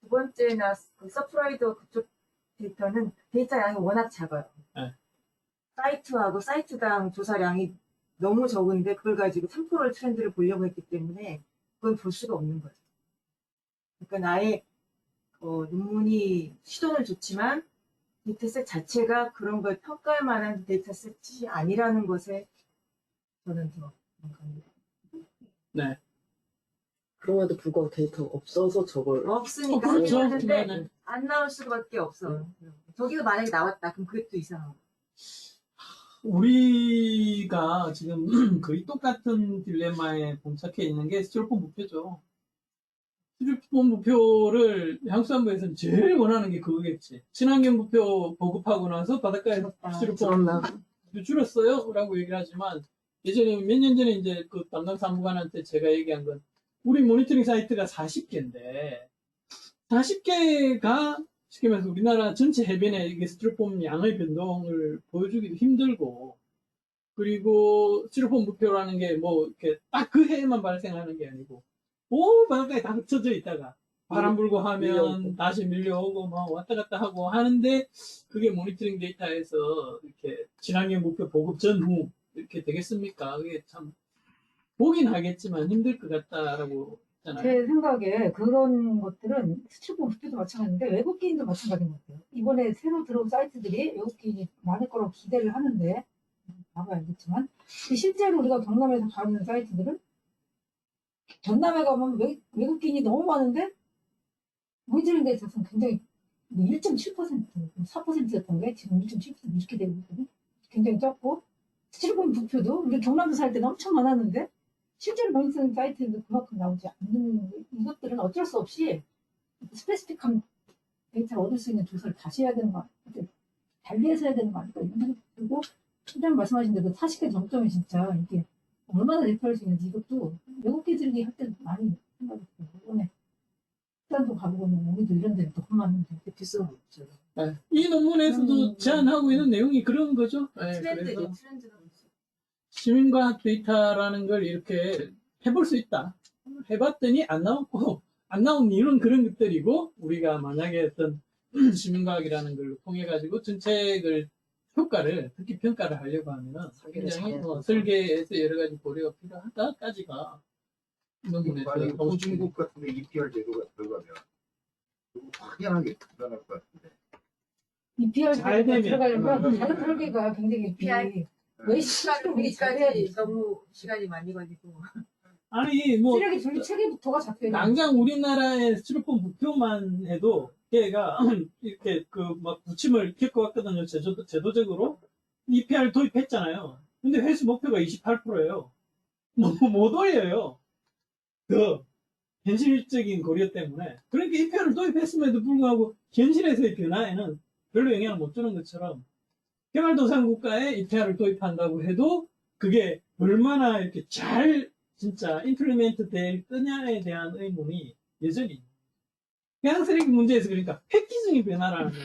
Speaker 3: 두 번째나 그 서프라이더 그쪽 데이터는 데이터 양이 워낙 작아요.
Speaker 1: 네.
Speaker 3: 사이트하고 사이트당 조사량이 너무 적은데 그걸 가지고 템포럴 트렌드를 보려고 했기 때문에 그건 볼 수가 없는 거죠. 그러니까 나의 논문이 시도는 좋지만 데이터셋 자체가 그런 걸 평가할 만한 데이터셋이 아니라는 것에 저는 더 공감합니다.
Speaker 1: 네.
Speaker 4: 그럼에도 불구하고 데이터가 없어서 저걸
Speaker 3: 없으니까
Speaker 1: 그렇죠.
Speaker 3: 하긴 하는데
Speaker 1: 네.
Speaker 3: 안 나올 수밖에 없어. 저기가 만약에 나왔다 그럼 그게 또 이상하고.
Speaker 1: 우리가 지금 거의 똑같은 딜레마에 봉착해 있는 게 스티로폼 부표죠. 스티로폼 부표를 향수안부에서는 제일 원하는 게 그거겠지. 친환경 부표 보급하고 나서 바닷가에서 스티로폼 부표 줄였어요? 라고 얘기를 하지만 예전에 몇 년 전에 이제 그 담당 사무관한테 제가 얘기한 건 우리 모니터링 사이트가 40개인데 40개가 쉽게 말해서 우리나라 전체 해변에 이게 스티로폼 양의 변동을 보여주기도 힘들고 그리고 스티로폼 부표라는 게 뭐 이렇게 딱 그 해에만 발생하는 게 아니고 온 바닷가에 다 흩어져 있다가 바람 불고 하면
Speaker 4: 밀려오고.
Speaker 1: 다시 밀려오고 막 왔다 갔다 하고 하는데 그게 모니터링 데이터에서 이렇게 친환경 부표 보급 전후 이렇게 되겠습니까? 그게 참 보긴 하겠지만 힘들 것 같다라고 있잖아요.
Speaker 2: 제 생각에 그런 것들은 수출공 부표도 마찬가지인데 외국인도 마찬가지인 것 같아요. 이번에 새로 들어온 사이트들이 외국인이 많을 거라고 기대를 하는데 봐봐야 알겠지만 실제로 우리가 경남에서 가는 사이트들은 전남에 가면 외국인이 너무 많은데 모니터링 데이터는 굉장히 1.7%, 4%였던 게 지금 1.7% 이렇게 되고 있거든요. 굉장히 적고 수출공 부표도 우리 경남도 살 때는 엄청 많았는데 실제로 모니터링 사이트에도 그만큼 나오지 않는 이것들은 어쩔 수 없이 스페시픽한 데이터를 얻을 수 있는 조사를 다시 해야 되는 거 아니까 달리해서 해야 되는 거 아닐까 이런 생각이 들고 실장님 말씀하신 대로 40개 정점이 진짜 이게 얼마나 대표할 수 있는지 이것도 외국인들이 할 때 많이 생각했어요. 이번에 식단도 가보고 우리도 이런 데는 더 험한데
Speaker 4: 비싼 거 없잖아.
Speaker 1: 네. 이 논문에서도 제안하고 있는 내용이 그런 거죠. 네,
Speaker 3: 트렌드죠.
Speaker 1: 그래서
Speaker 3: 트렌드가 있어요.
Speaker 1: 시민과학 데이터라는 걸 이렇게 해볼 수 있다. 해봤더니 안 나왔고, 안 나온 이유는 그런 것들이고, 우리가 만약에 어떤 시민과학이라는 걸 통해가지고 정책을, 효과를, 특히 평가를 하려고 하면은 굉장히 설계에서 여러 가지 고려가 필요하다까지가 논문에서
Speaker 5: 만약에
Speaker 1: 하고
Speaker 5: 후진국 같은 데 EPR 제도가 들어가면 그거 확연하게 불가능할 것 같은데.
Speaker 2: EPR
Speaker 1: 잘 되면.
Speaker 2: 들어가려면 다른 설계가 굉장히
Speaker 3: EPR
Speaker 2: 왜
Speaker 3: 시간까지 너무 시간이 많이 걸리고.
Speaker 1: 아니, 뭐,
Speaker 2: 쓰레기 분리 체계부터가 잡혀야 돼.
Speaker 1: 당장 우리나라의 스티로폼 부표만 해도 걔가 이렇게 그 막 부침을 겪어왔거든요. 제도적으로 EPR 도입했잖아요. 근데 회수 목표가 28%예요. 너무 못 올려요. 그 현실적인 고려 때문에. 그러니까 EPR을 도입했음에도 불구하고 현실에서의 변화에는 별로 영향을 못 주는 것처럼 개발도상국가에 EPR을 도입한다고 해도 그게 얼마나 이렇게 잘 진짜 임플리멘트 될 거냐에 대한 의문이 여전히 있는 거예요. 해양쓰레기 문제에서 그러니까 획기적인 변화라는 건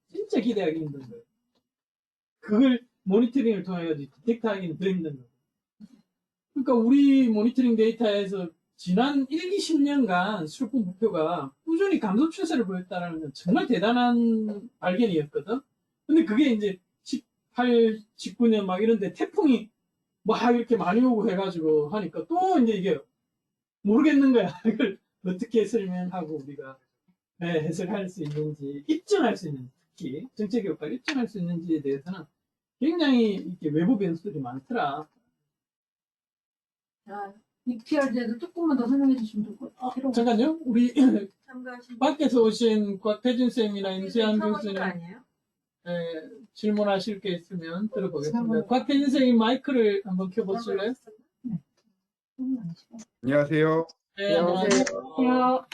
Speaker 1: 진짜 기대하기 힘든 거예요. 그걸 모니터링을 통해 디텍트하기는 더 힘든 거예요. 그러니까 우리 모니터링 데이터에서 지난 1, 20년간 수로품 목표가 꾸준히 감소 추세를 보였다는 건 정말 대단한 발견이었거든. 근데 그게 이제 18, 19년 막 이런데 태풍이 막 이렇게 많이 오고 해가지고 하니까 또 이제 이게 모르겠는 거야. 이걸 어떻게 설명하고 우리가 해석할 수 있는지, 입증할 수 있는지, 특히 정책 효과를 입증할 수 있는지에 대해서는 굉장히 이렇게 외부 변수들이 많더라.
Speaker 2: 자, EPR제도 조금만 더 설명해 주시면 좋을 것 같아요.
Speaker 1: 잠깐요. 우리
Speaker 3: 참가하신
Speaker 1: 밖에서 오신 곽태준 쌤이나 임수양
Speaker 3: 처음
Speaker 1: 교수님
Speaker 3: 거 아니에요?
Speaker 1: 질문하실 게 있으면 들어보겠습니다.
Speaker 2: 지난번에-
Speaker 1: 곽태준 쌤이 마이크를 한번 켜보실래요?
Speaker 5: 안녕하세요.
Speaker 1: 네, 안녕하세요.
Speaker 2: 안녕하세요.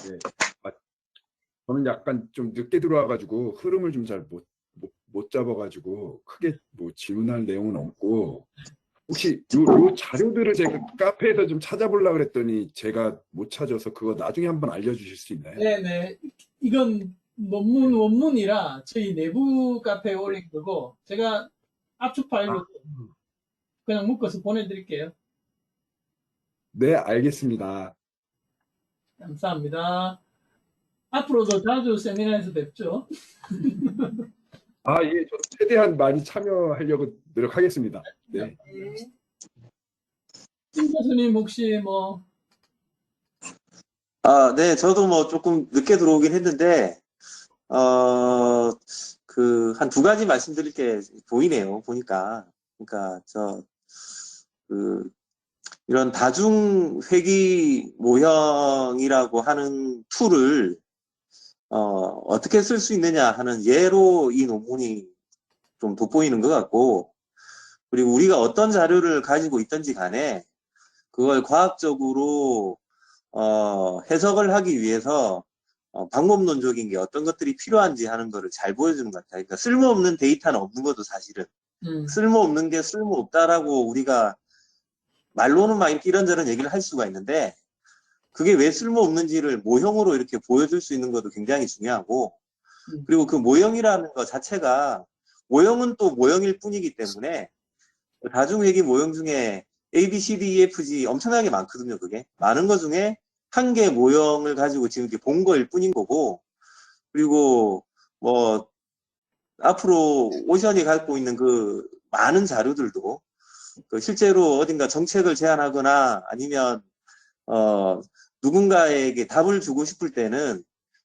Speaker 5: 네. 저는 약간 좀 늦게 들어와가지고 흐름을 좀 잘 못 잡아가지고 크게 뭐 질문할 내용은 없고 혹시 요 자료들을 제가 카페에서 좀 찾아보려고 그랬더니 제가 못 찾아서 그거 나중에 한번 알려주실 수 있나요?
Speaker 1: 네네. 이건 논문 원문이라 저희 내부 카페에 올린 거고 제가 압축 파일로 그냥 묶어서 보내드릴게요.
Speaker 5: 네, 알겠습니다.
Speaker 1: 감사합니다. 앞으로도 자주 세미나에서 뵙죠.
Speaker 5: 아, 예, 저 최대한 많이 참여하려고 노력하겠습니다. 네.
Speaker 3: 네.
Speaker 1: 임 교수님 혹시 뭐
Speaker 6: 네, 저도 뭐 조금 늦게 들어오긴 했는데, 한 두 가지 말씀드릴 게 보이네요, 보니까. 그러니까, 이런 다중회귀 모형이라고 하는 툴을, 어떻게 쓸 수 있느냐 하는 예로 이 논문이 좀 돋보이는 것 같고, 그리고 우리가 어떤 자료를 가지고 있든지 간에, 그걸 과학적으로 해석을 하기 위해서 방법론적인 게 어떤 것들이 필요한지 하는 거를 잘 보여주는 것 같아요. 그러니까 쓸모없는 데이터는 없는 것도 사실은 쓸모없는 게 쓸모없다라고 우리가 말로는 막 이렇게 이런저런 얘기를 할 수가 있는데 그게 왜 쓸모없는지를 모형으로 이렇게 보여줄 수 있는 것도 굉장히 중요하고 그리고 그 모형이라는 것 자체가 모형은 또 모형일 뿐이기 때문에 다중회귀 모형 중에 A, B, C, D, E, F, G 엄청나게 많거든요. 그게 많은 것 중에 한 개의 모형을 가지고 지금 이렇게 본 거일 뿐인 거고 그리고 뭐 앞으로 오션이 갖고 있는 그 많은 자료들도 그 실제로 어딘가 정책을 제안하거나 아니면 누군가에게 답을 주고 싶을 때는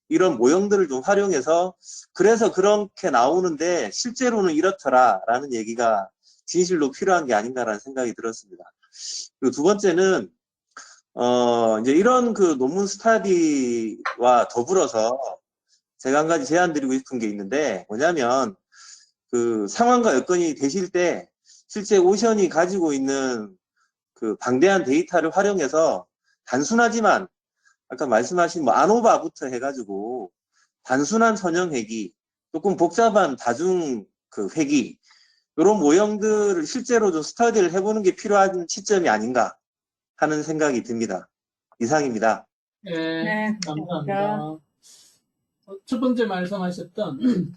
Speaker 6: 이런 모형들을 좀 활용해서 그래서 그렇게 나오는데 실제로는 이렇더라라는 얘기가 진실로 필요한 게 아닌가라는 생각이 들었습니다. 그리고 두 번째는 이제 이런 그 논문 스터디와 더불어서 제가 한 가지 제안 드리고 싶은 게 있는데 뭐냐면 그 상황과 여건이 되실 때 실제 오션이 가지고 있는 그 방대한 데이터를 활용해서 단순하지만 아까 말씀하신 뭐 아노바부터 해가지고 단순한 선형 회귀, 조금 복잡한 다중 그 회귀 이런 모형들을 실제로 좀 스터디를 해보는 게 필요한 시점이 아닌가 하는 생각이 듭니다. 이상입니다.
Speaker 1: 네,
Speaker 2: 네,
Speaker 1: 감사합니다. 첫 번째 말씀하셨던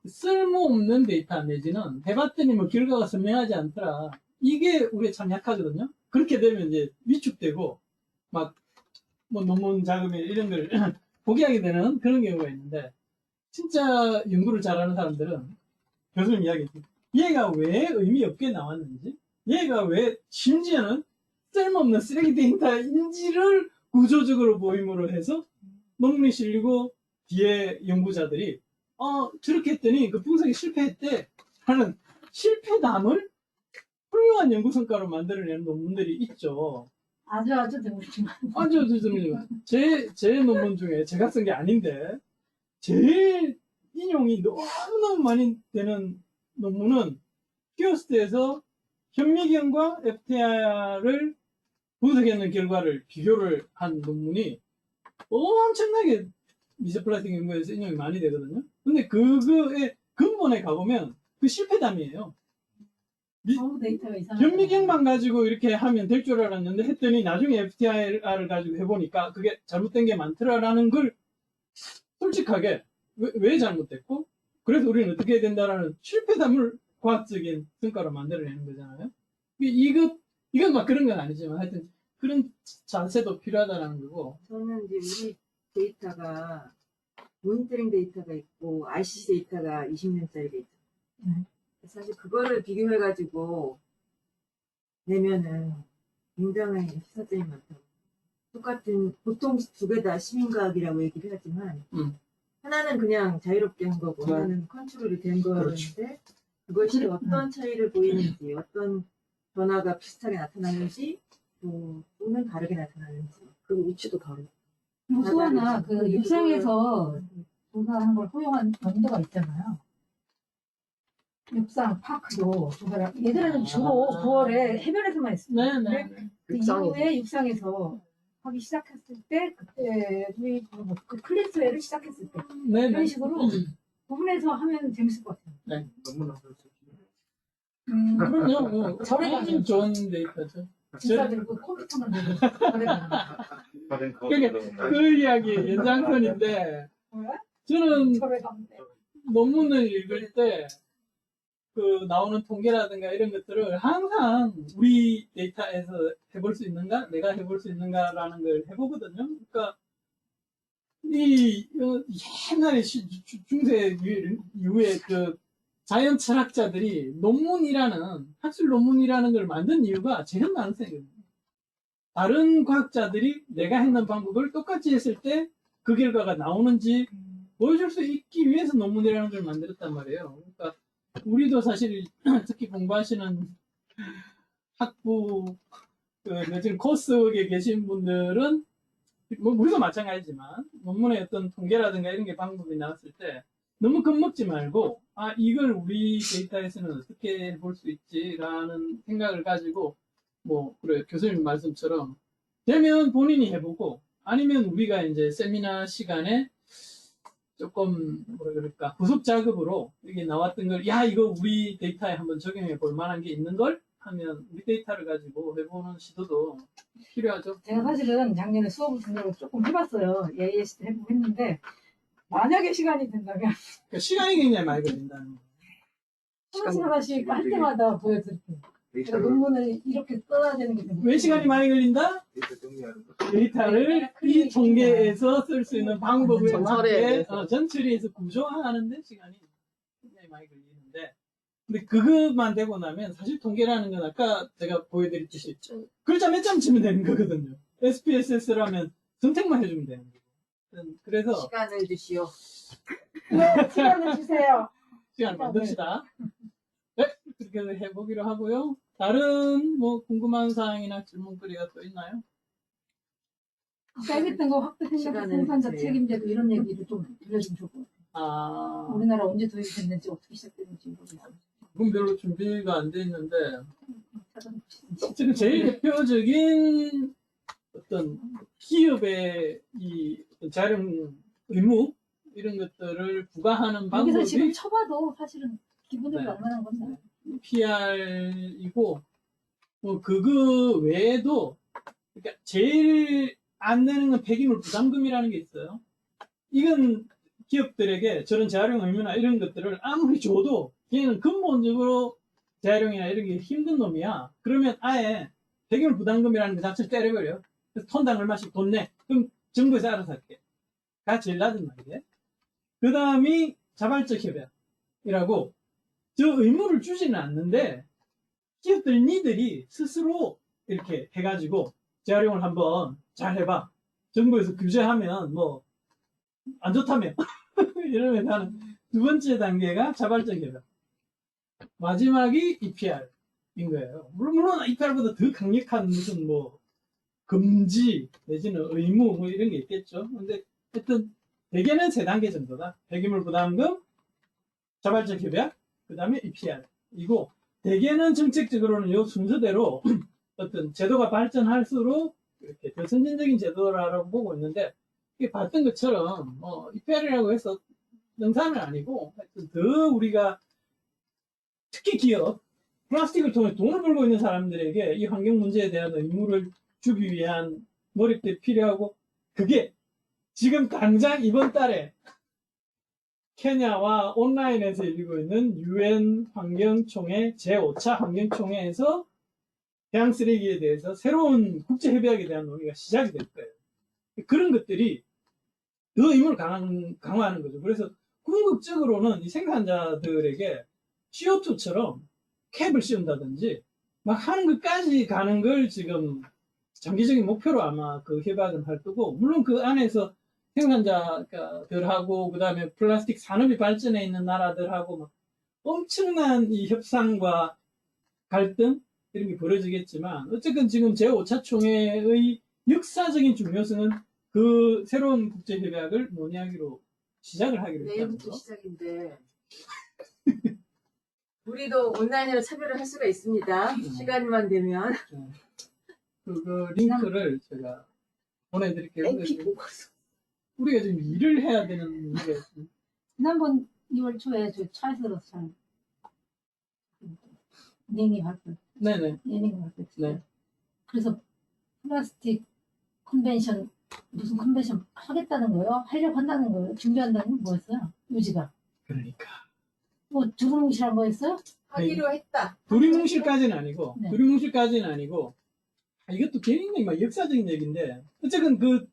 Speaker 1: 쓸모없는 데이터 내지는 해봤더니 뭐 결과가 선명하지 않더라. 이게 우리가 참 약하거든요. 그렇게 되면 이제 위축되고 막 뭐 논문 작업이나 이런 걸 포기하게 되는 그런 경우가 있는데 진짜 연구를 잘하는 사람들은 교수님 이야기 얘가 왜 의미 없게 나왔는지 얘가 왜 심지어는 쓸모없는 쓰레기 데이터인지를 구조적으로 모임으로 해서 논문이 실리고 뒤에 연구자들이 저렇게 했더니 그 분석이 실패했대 하는 실패담을 훌륭한 연구 성과로 만들어내는 논문들이 있죠.
Speaker 2: 아주 드물지만.
Speaker 1: 제 논문 중에 제가 쓴 게 아닌데 제일 인용이 너무너무 많이 되는 논문은 키오스트에서 현미경과 FTIR을 분석했는 결과를 비교를 한 논문이 엄청나게 미세플라스틱 연구에서 인용이 많이 되거든요. 근데 그거의 근본에 가보면 그 실패담이에요.
Speaker 2: 너무 데이터가 이상하다.
Speaker 1: 현미경만 가지고 이렇게 하면 될 줄 알았는데 했더니 나중에 FTIR을 가지고 해보니까 그게 잘못된 게 많더라라는 걸 솔직하게 왜 잘못됐고 그래서 우리는 어떻게 해야 된다라는 실패담을 과학적인 성과로 만들어내는 거잖아요. 이건 막 그런 건 아니지만 하여튼 그런 자세도 필요하다는 거고.
Speaker 3: 저는 이제 우리 데이터가 모니터링 데이터가 있고 RCC 데이터가 20년짜리 데이터. 사실 그거를 비교해가지고 내면은 굉장히 시사점이 많다고. 똑같은 보통 두 개 다 시민과학이라고 얘기를 하지만 하나는 그냥 자유롭게 한 거고 하나는 컨트롤이 된 거였는데 그것이 어떤 차이를 보이는지 어떤 변화가 비슷하게 나타나는지 또는 다르게 나타나는지
Speaker 4: 그 위치도 다르고.
Speaker 2: 또 하나
Speaker 3: 다르지.
Speaker 2: 그 육상에서 조사하는 걸 허용한 연도가 있잖아요. 육상 파크도 조사를 예전에는 주로 9월에 해변에서만 했어요.
Speaker 1: 네네.
Speaker 2: 그 이후에 육상에서 하기 시작했을 때 그때 우리 그 클린스웨를 시작했을 때
Speaker 1: 네네.
Speaker 2: 이런 식으로 부분에서 하면 재밌을 것 같아요.
Speaker 1: 네.
Speaker 2: 음,
Speaker 1: 그럼요. 뭐,
Speaker 2: 저래 가지고
Speaker 1: 좋은 데이터죠.
Speaker 2: 진짜 들고 컴퓨터만 들고 저래 가지고
Speaker 1: 그러니까 그 이야기 연장선인데 저는
Speaker 2: 저래 가면 돼.
Speaker 1: 논문을 읽을 때 그 나오는 통계라든가 이런 것들을 항상 우리 데이터에서 해볼 수 있는가, 내가 해볼 수 있는가라는 걸 해보거든요. 그러니까 옛날에 중세 이후에 그 자연 철학자들이 학술 논문이라는 걸 만든 이유가 재현 가능성이거든요. 다른 과학자들이 내가 했는 방법을 똑같이 했을 때 그 결과가 나오는지 보여줄 수 있기 위해서 논문이라는 걸 만들었단 말이에요. 그러니까 우리도 사실 특히 공부하시는 학부 내지는 코스에 계신 분들은 뭐 우리도 마찬가지지만 논문의 어떤 통계라든가 이런 게 방법이 나왔을 때 너무 겁먹지 말고 이걸 우리 데이터에서는 어떻게 볼 수 있지라는 생각을 가지고 뭐 그래 교수님 말씀처럼 되면 본인이 해보고 아니면 우리가 이제 세미나 시간에 조금 뭐라 그럴까 후속 작업으로 이게 나왔던 걸 이거 우리 데이터에 한번 적용해 볼 만한 게 있는 걸 하면 우리 데이터를 가지고 해보는 시도도 필요하죠.
Speaker 2: 제가 사실은 작년에 수업을 준다고 조금 해봤어요. AS 때 해보고 했는데 만약에 시간이 된다면
Speaker 1: 그러니까 시간이 굉장히 많이 걸린다는 거.
Speaker 2: 하나씩 할 때마다 보여드릴게요. 그러니까 논문을 이렇게 써야 되는 게
Speaker 1: 왜 시간이 많이 걸린다? 데이터를 이 통계에서 쓸 수 있는 방법을
Speaker 4: 전처리에
Speaker 1: 맞게 전처리해서 구조화하는데 시간이 굉장히 많이 걸리는데 근데 그것만 되고 나면 사실 통계라는 건 아까 제가 보여드렸듯이 글자 몇 점 치면 되는 거거든요. SPSS라면 선택만 해주면 되는 거고. 그래서
Speaker 3: 시간을 주시오.
Speaker 2: 시간을 주세요.
Speaker 1: 시간 만듭시다. 네, 그렇게 해보기로 하고요. 다른 뭐 궁금한 사항이나 질문거리가 또 있나요?
Speaker 2: 짧았던 거 확대
Speaker 3: 시간을
Speaker 2: 생산자
Speaker 3: 드려요.
Speaker 2: 책임제도 이런 얘기를 좀 들려주면 좋을 것 같아요.
Speaker 1: 아,
Speaker 2: 우리나라 언제 도입됐는지 어떻게 시작됐는지 모르겠어요.
Speaker 1: 그건 별로 준비가 안 돼 있는데,
Speaker 2: 찾아보시죠.
Speaker 1: 지금 제일 대표적인 어떤 기업의 이 자령 의무 이런 것들을 부과하는
Speaker 2: 여기서
Speaker 1: 방법이
Speaker 2: 지금 쳐봐도 사실은 기본적으로
Speaker 1: 네.
Speaker 2: 얼마나 건데.
Speaker 1: PR이고, 뭐 그거 외에도 그러니까 제일 안 내는 건 폐기물 부담금이라는 게 있어요. 이건 기업들에게 저런 재활용 의무나 이런 것들을 아무리 줘도 걔는 근본적으로 재활용이나 이런 게 힘든 놈이야. 그러면 아예 폐기물 부담금이라는 거 자체를 때려버려. 그래서 톤당 얼마씩 돈 내. 그럼 정부에서 알아서 할게. 가 제일 낮은 말이에요. 그 다음이 자발적 협약이라고 저 의무를 주지는 않는데 기업들 니들이 스스로 이렇게 해가지고 재활용을 한번 잘 해봐. 정부에서 규제하면 뭐 안 좋다며 이러면 하는 두 번째 단계가 자발적 협약. 마지막이 EPR인 거예요. 물론 EPR보다 더 강력한 무슨 뭐 금지 내지는 의무 뭐 이런 게 있겠죠. 근데 하여튼 대개는 세 단계 정도다. 폐기물 부담금, 자발적 협약, 그 다음에 EPR. 이고 대개는 정책적으로는 이 순서대로 어떤 제도가 발전할수록 이렇게 더 선진적인 제도라고 보고 있는데 이게 봤던 것처럼 EPR이라고 해서 능사는 아니고 하여튼 더 우리가 특히 기업 플라스틱을 통해 돈을 벌고 있는 사람들에게 이 환경 문제에 대한 의무를 주기 위한 노력들이 필요하고 그게 지금 당장 이번 달에 케냐와 온라인에서 열리고 있는 UN 환경총회 제5차 환경총회에서 해양 쓰레기에 대해서 새로운 국제협약에 대한 논의가 시작이 될 거예요. 그런 것들이 더 의무를 강화하는 거죠. 그래서 궁극적으로는 이 생산자들에게 CO2처럼 캡을 씌운다든지 막 하는 것까지 가는 걸 지금 장기적인 목표로 아마 그 협약은 할 거고, 물론 그 안에서 생산자들하고 그 다음에 플라스틱 산업이 발전해 있는 나라들하고 막 엄청난 이 협상과 갈등 이런 게 벌어지겠지만 어쨌든 지금 제5차 총회의 역사적인 중요성은 그 새로운 국제협약을 논의하기로 시작을 하기로 했다는
Speaker 3: 내일부터
Speaker 1: 거.
Speaker 3: 시작인데 우리도 온라인으로 참여를 할 수가 있습니다. 시간만 되면.
Speaker 1: 그 링크를 제가 보내드릴게요. 우리가 지금 일을 해야 되는 게
Speaker 2: 지난번 2월 초에 저 차에서 참 냉이 발표,
Speaker 1: 네네.
Speaker 2: 예냉이 발표.
Speaker 1: 네.
Speaker 2: 그래서 플라스틱 컨벤션 무슨 컨벤션 하겠다는 거예요? 하려고 한다는 거예요? 준비한다는 건 뭐였어요? 요지가
Speaker 1: 그러니까
Speaker 2: 뭐 두루뭉실한 거였어요?
Speaker 3: 하기로 했다.
Speaker 1: 두리뭉실까지는 아니고
Speaker 2: 네.
Speaker 1: 두리뭉실까지는 아니고 이것도 굉장히 막 역사적인 얘기인데 어쨌든 그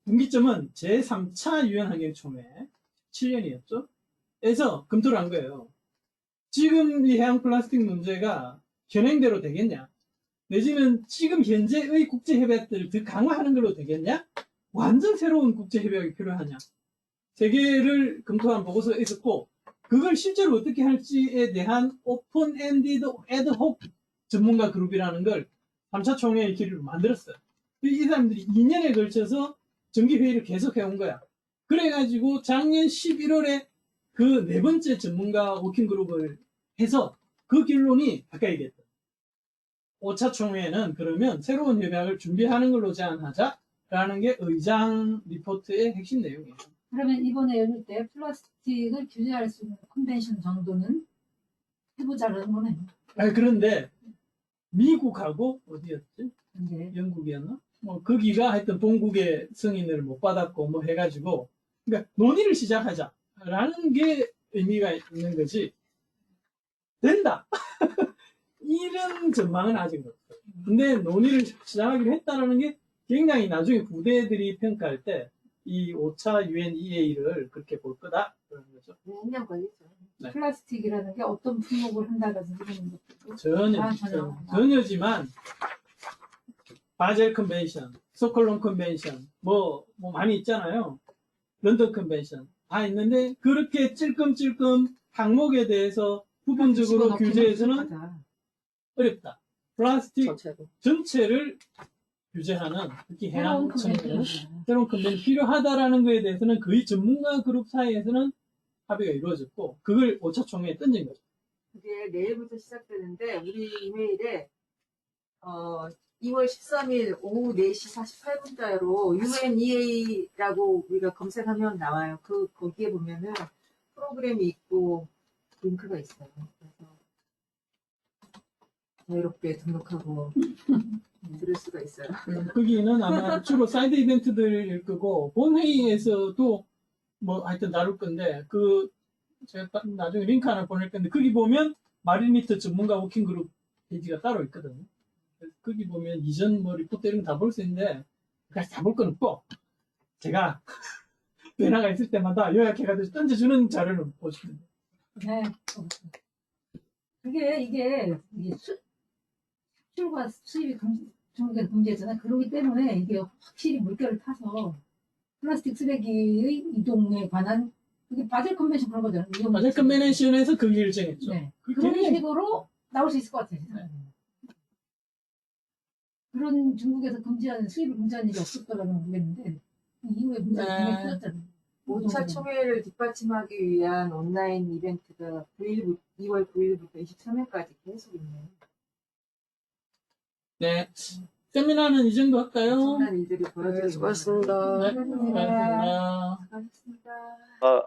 Speaker 1: 분기점은 제3차 유엔 환경총회 7년이었죠. 에서 검토를 한 거예요. 지금 이 해양 플라스틱 문제가 현행대로 되겠냐? 내지는 지금 현재의 국제협약들을 더 강화하는 걸로 되겠냐? 완전 새로운 국제협약이 필요하냐? 세 개를 검토한 보고서가 있었고 그걸 실제로 어떻게 할지에 대한 오픈엔디드 애드혹 전문가 그룹이라는 걸 3차 총회의 기류로 만들었어요. 이 사람들이 2년에 걸쳐서 정기회의를 계속 해온 거야. 그래가지고 작년 11월에 그 네 번째 전문가 워킹그룹을 해서 그 결론이 가까이 됐다. 5차 총회는 그러면 새로운 협약을 준비하는 걸로 제안하자라는 게 의장 리포트의 핵심 내용이에요.
Speaker 2: 그러면 이번에 열릴 때 플라스틱을 규제할 수 있는 컨벤션 정도는 해보자라는 거네요.
Speaker 1: 그런데 미국하고 어디였지?
Speaker 2: 이제
Speaker 1: 영국이었나? 뭐 거기가 하여튼 본국의 승인을 못 받았고 뭐 해가지고 그러니까 논의를 시작하자라는 게 의미가 있는 거지. 된다. 이런 전망은 아직 없어요. 근데 논의를 시작하기로 했다는 게 굉장히 나중에 부대들이 평가할 때 이 5차 UNEA를 그렇게 볼 거다 그런 거죠.
Speaker 3: 1년 걸리죠.
Speaker 1: 네.
Speaker 2: 플라스틱이라는 게 어떤 품목을 한다든지 이런 것도
Speaker 1: 전혀
Speaker 2: 전혀.
Speaker 1: 전혀지만 바젤 컨벤션, 스톡홀름 컨벤션, 뭐 많이 있잖아요. 런던 컨벤션 다 있는데 그렇게 찔끔찔끔 항목에 대해서 부분적으로
Speaker 2: 집어넣기는
Speaker 1: 규제해서는
Speaker 2: 부족하다.
Speaker 1: 어렵다. 플라스틱
Speaker 4: 전체로.
Speaker 1: 전체를 규제하는 특히
Speaker 2: 새로운
Speaker 1: 해양 청년
Speaker 2: 컨벤션.
Speaker 1: 새로운 컨벤션이 필요하다라는 것에 대해서는 거의 전문가 그룹 사이에서는 합의가 이루어졌고 그걸 5차 총회에 던진 거죠.
Speaker 3: 그게 내일부터 시작되는데 우리 이메일에 2월 13일 오후 4시 48분자로 UNEA라고 우리가 검색하면 나와요. 거기에 보면은 프로그램이 있고 링크가 있어요. 그래서 자유롭게 등록하고 들을 수가 있어요.
Speaker 1: 거기는 아마 주로 사이드 이벤트들일 거고 본회의에서도 뭐 하여튼 다룰 건데 제가 나중에 링크 하나 보낼 건데 거기 보면 마린미터 전문가 워킹그룹 페이지가 따로 있거든요. 그래서 거기 보면 이전 뭐 리포트 이런 거 다 볼 수 있는데 그까지 다 볼 건 없고 제가 변화가 있을 때마다 요약해가지고 던져주는 자료를 보시면 돼요.
Speaker 2: 네. 이게 수출과 수입이 중국에서 금지했잖아요. 그러기 때문에 이게 확실히 물결을 타서 플라스틱 쓰레기의 이동에 관한 그게 바젤 컨벤션 그런 거잖아요.
Speaker 1: 바젤 컨벤션에서 그 결정했죠.
Speaker 2: 네.
Speaker 1: 그게
Speaker 2: 그런
Speaker 1: 굉장히-
Speaker 2: 식으로 나올 수 있을 것 같아요.
Speaker 1: 네.
Speaker 2: 그런 중국에서 수입을 금지한 일이 없었더라면 모르겠는데 이후에 문제가
Speaker 1: 네.
Speaker 2: 굉장히 커졌잖아요.
Speaker 3: 5차 총회를 뒷받침하기 위한 온라인 이벤트가 2월 9일부터 23일까지 계속 있네요.
Speaker 1: 네. 세미나는 이 정도 할까요?
Speaker 3: 엄청난 일들이 벌어지고
Speaker 4: 네,
Speaker 3: 있는
Speaker 4: 수고하셨습니다.
Speaker 1: 네, 수고하셨습니다.
Speaker 3: 수고하셨습니다.